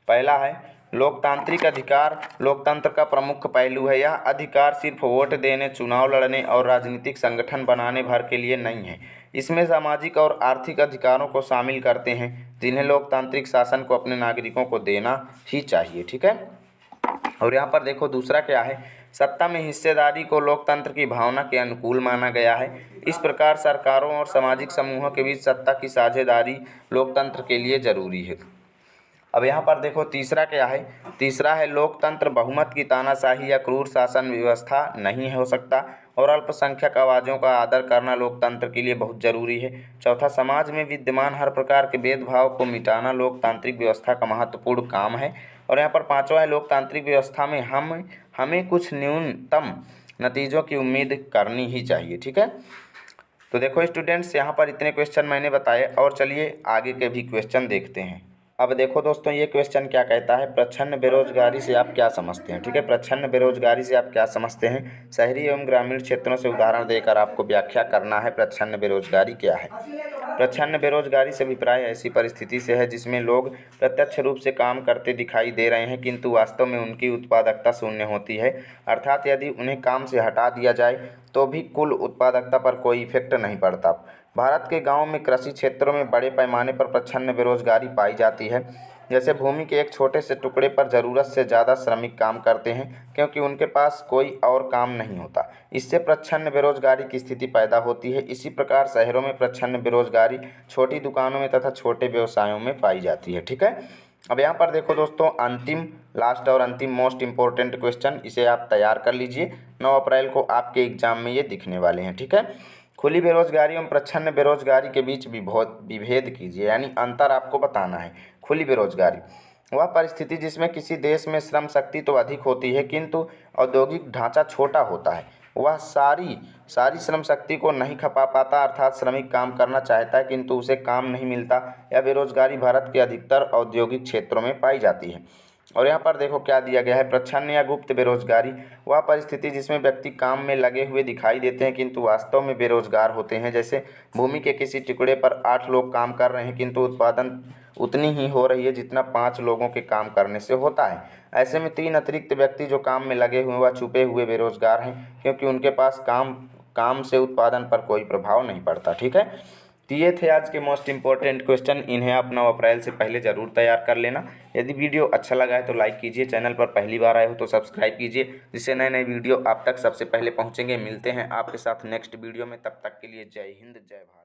पहला है लोकतांत्रिक अधिकार। लोकतंत्र का प्रमुख पहलू है। यह अधिकार सिर्फ वोट देने, चुनाव लड़ने और राजनीतिक संगठन बनाने भर के लिए नहीं है। इसमें सामाजिक और आर्थिक अधिकारों को शामिल करते हैं, जिन्हें लोकतांत्रिक शासन को अपने नागरिकों को देना ही चाहिए। ठीक है। और यहाँ पर देखो, दूसरा क्या है, सत्ता में हिस्सेदारी को लोकतंत्र की भावना के अनुकूल माना गया है। इस प्रकार सरकारों और सामाजिक समूहों के बीच सत्ता की साझेदारी लोकतंत्र के लिए जरूरी है। अब यहाँ पर देखो, तीसरा क्या है, तीसरा है लोकतंत्र बहुमत की तानाशाही या क्रूर शासन व्यवस्था नहीं हो सकता। और अल्पसंख्यक आवाज़ों का आदर करना लोकतंत्र के लिए बहुत जरूरी है। चौथा, समाज में विद्यमान हर प्रकार के भेदभाव को मिटाना लोकतांत्रिक व्यवस्था का महत्वपूर्ण काम है। और यहाँ पर पांचवा है लोकतांत्रिक व्यवस्था में हमें कुछ न्यूनतम नतीजों की उम्मीद करनी ही चाहिए। ठीक है, तो देखो स्टूडेंट्स, यहाँ पर इतने क्वेश्चन मैंने बताए और चलिए आगे के भी क्वेश्चन देखते हैं। अब देखो दोस्तों, ये क्वेश्चन क्या कहता है, प्रच्छन्न बेरोजगारी से आप क्या समझते हैं। ठीक है, प्रच्छन्न बेरोजगारी से आप क्या समझते हैं। शहरी एवं ग्रामीण क्षेत्रों से उदाहरण देकर आपको व्याख्या करना है प्रच्छन्न बेरोजगारी क्या है। प्रच्छन्न बेरोजगारी से अभिप्राय ऐसी परिस्थिति से है जिसमें लोग प्रत्यक्ष रूप से काम करते दिखाई दे रहे हैं किंतु वास्तव में उनकी उत्पादकता शून्य होती है। अर्थात यदि उन्हें काम से हटा दिया जाए तो भी कुल उत्पादकता पर कोई इफेक्ट नहीं पड़ता। भारत के गाँव में कृषि क्षेत्रों में बड़े पैमाने पर प्रच्छन्न बेरोजगारी पाई जाती है। जैसे भूमि के एक छोटे से टुकड़े पर ज़रूरत से ज़्यादा श्रमिक काम करते हैं क्योंकि उनके पास कोई और काम नहीं होता। इससे प्रच्छन्न बेरोजगारी की स्थिति पैदा होती है। इसी प्रकार शहरों में प्रच्छन्न बेरोजगारी छोटी दुकानों में तथा छोटे व्यवसायों में पाई जाती है। ठीक है, अब यहाँ पर देखो दोस्तों, अंतिम लास्ट और अंतिम मोस्ट इम्पोर्टेंट क्वेश्चन, इसे आप तैयार कर लीजिए। 9 अप्रैल को आपके एग्जाम में ये दिखने वाले हैं। ठीक है, खुली बेरोजगारी एवं प्रच्छन्न बेरोजगारी के बीच विभेद कीजिए, यानी अंतर आपको बताना है। खुली बेरोजगारी वह परिस्थिति जिसमें किसी देश में श्रम शक्ति तो अधिक होती है किंतु औद्योगिक ढांचा छोटा होता है। वह सारी श्रम शक्ति को नहीं खपा पाता, अर्थात श्रमिक काम करना चाहता है किंतु उसे काम नहीं मिलता। यह बेरोजगारी भारत के अधिकतर औद्योगिक क्षेत्रों में पाई जाती है। और यहाँ पर देखो क्या दिया गया है, प्रच्छन्न या गुप्त बेरोजगारी वह परिस्थिति जिसमें व्यक्ति काम में लगे हुए दिखाई देते हैं किंतु वास्तव में बेरोजगार होते हैं। जैसे भूमि के किसी टुकड़े पर 8 लोग काम कर रहे हैं किंतु उत्पादन उतनी ही हो रही है जितना 5 लोगों के काम करने से होता है। ऐसे में 3 अतिरिक्त व्यक्ति जो काम में लगे हुए वह छुपे हुए बेरोजगार हैं क्योंकि उनके पास काम से उत्पादन पर कोई प्रभाव नहीं पड़ता। ठीक है, तो ये थे आज के मोस्ट इम्पोर्टेंट क्वेश्चन। इन्हें आप 9 अप्रैल से पहले ज़रूर तैयार कर लेना। यदि वीडियो अच्छा लगा है तो लाइक कीजिए, चैनल पर पहली बार आए हो तो सब्सक्राइब कीजिए, जिससे नए नए वीडियो आप तक सबसे पहले पहुंचेंगे। मिलते हैं आपके साथ नेक्स्ट वीडियो में, तब तक के लिए जय हिंद जय भारत।